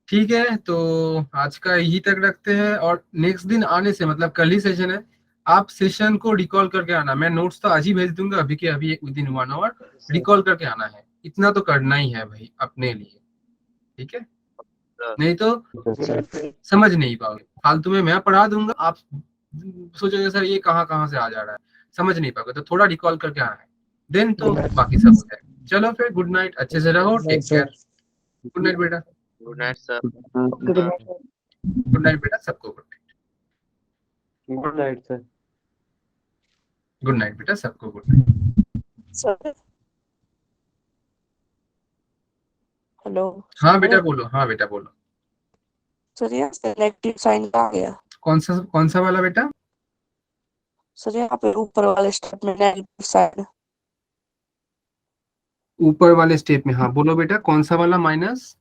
ठीक है, तो आज का यही तक रखते हैं, और नेक्स्ट दिन आने से मतलब कल ही सेशन है, आप सेशन को रिकॉल करके आना। मैं नोट्स तो आज ही भेज दूंगा, अभी के अभी विद इन 1 आवर रिकॉल करके आना है। इतना तो करना ही है भाई अपने लिए, ठीक है। नहीं तो समझ नहीं पाओगे, फालतू में मैं पढ़ा दूंगा, आप सोचोगे सर ये कहाँ कहाँ से आ जा रहा है, समझ नहीं पाओगे। तो थोड़ा रिकॉल करके आना है, देन तो बाकी सब हो जाएगा। चलो फिर, गुड नाइट, अच्छे से रहो, टेक केयर। गुड नाइट बेटा, Good night, sir. Good night बेटा, सबको good night. Good night, sir. Good night बेटा, सबको गुड नाइट। Sir hello. हाँ बेटा बोलो, हाँ बेटा बोलो। सर यहाँ सेलेक्टिव साइन का आ गया। कौन सा वाला बेटा? सर यहाँ पे ऊपर वाले स्टेप में नेगेटिव साइन। ऊपर वाले स्टेप में, हाँ बोलो बेटा, कौन सा वाला माइनस?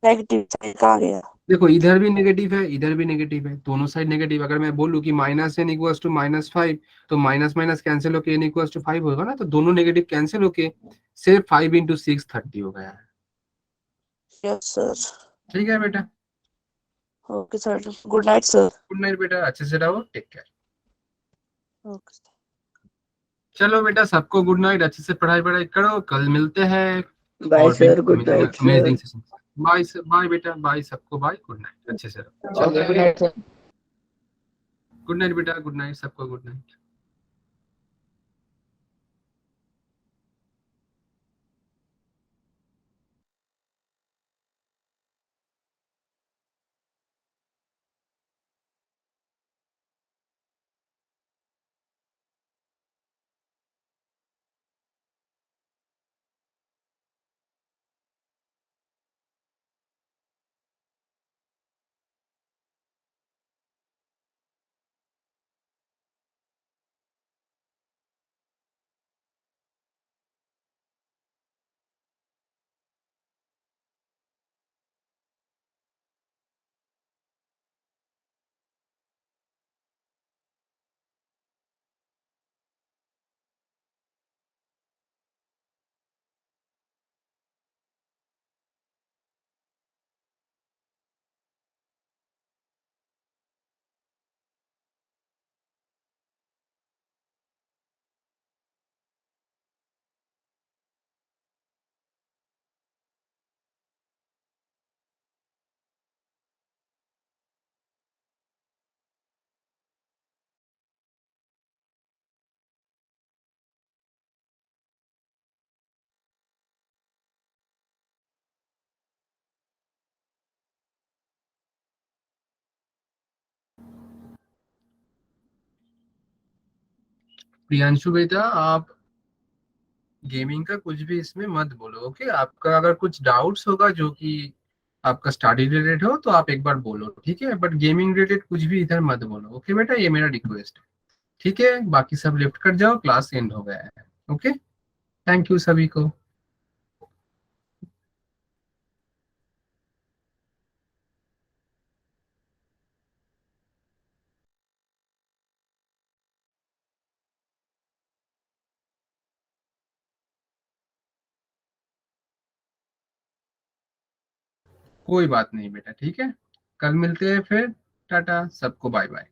नेगेटिव साइन का आ गया। देखो इधर भी नेगेटिव है, इधर भी नेगेटिव है, दोनों साइड नेगेटिव। अगर मैं बोलूँ कि -n इक्वल्स टू -5, तो माइनस माइनस कैंसिल होके n इक्वल्स टू 5 होगा ना, तो दोनों नेगेटिव कैंसिल होके सिर्फ 5 इंटू 6 30 हो गया है। Yes sir. ठीक है बेटा, okay sir, good night sir. Good night बेटा, अच्छे से रहो, टेक केयर। ओके चलो बेटा, सबको गुड नाइट, अच्छे से पढ़ाई पढ़ाई करो, कल मिलते हैं Bye, और भी sir. Good night, sir. Amazing session. Bye bye बेटा, बाय सबको, बाय, गुड नाइट, अच्छे से रहो। Okay, good night, sir. Good night बेटा, गुड नाइट सबको, गुड नाइट। प्रियांशु बेटा, आप गेमिंग का कुछ भी इसमें मत बोलो, ओके। आपका अगर कुछ डाउट्स होगा जो कि आपका स्टडी रिलेटेड हो तो आप एक बार बोलो, ठीक है, बट गेमिंग रिलेटेड कुछ भी इधर मत बोलो, ओके बेटा, ये मेरा रिक्वेस्ट है, ठीक है। बाकी सब लिफ्ट कर जाओ, क्लास एंड हो गया है, ओके। थैंक यू सभी को। कोई बात नहीं बेटा, ठीक है, कल मिलते हैं फिर। टाटा, सबको बाय बाय।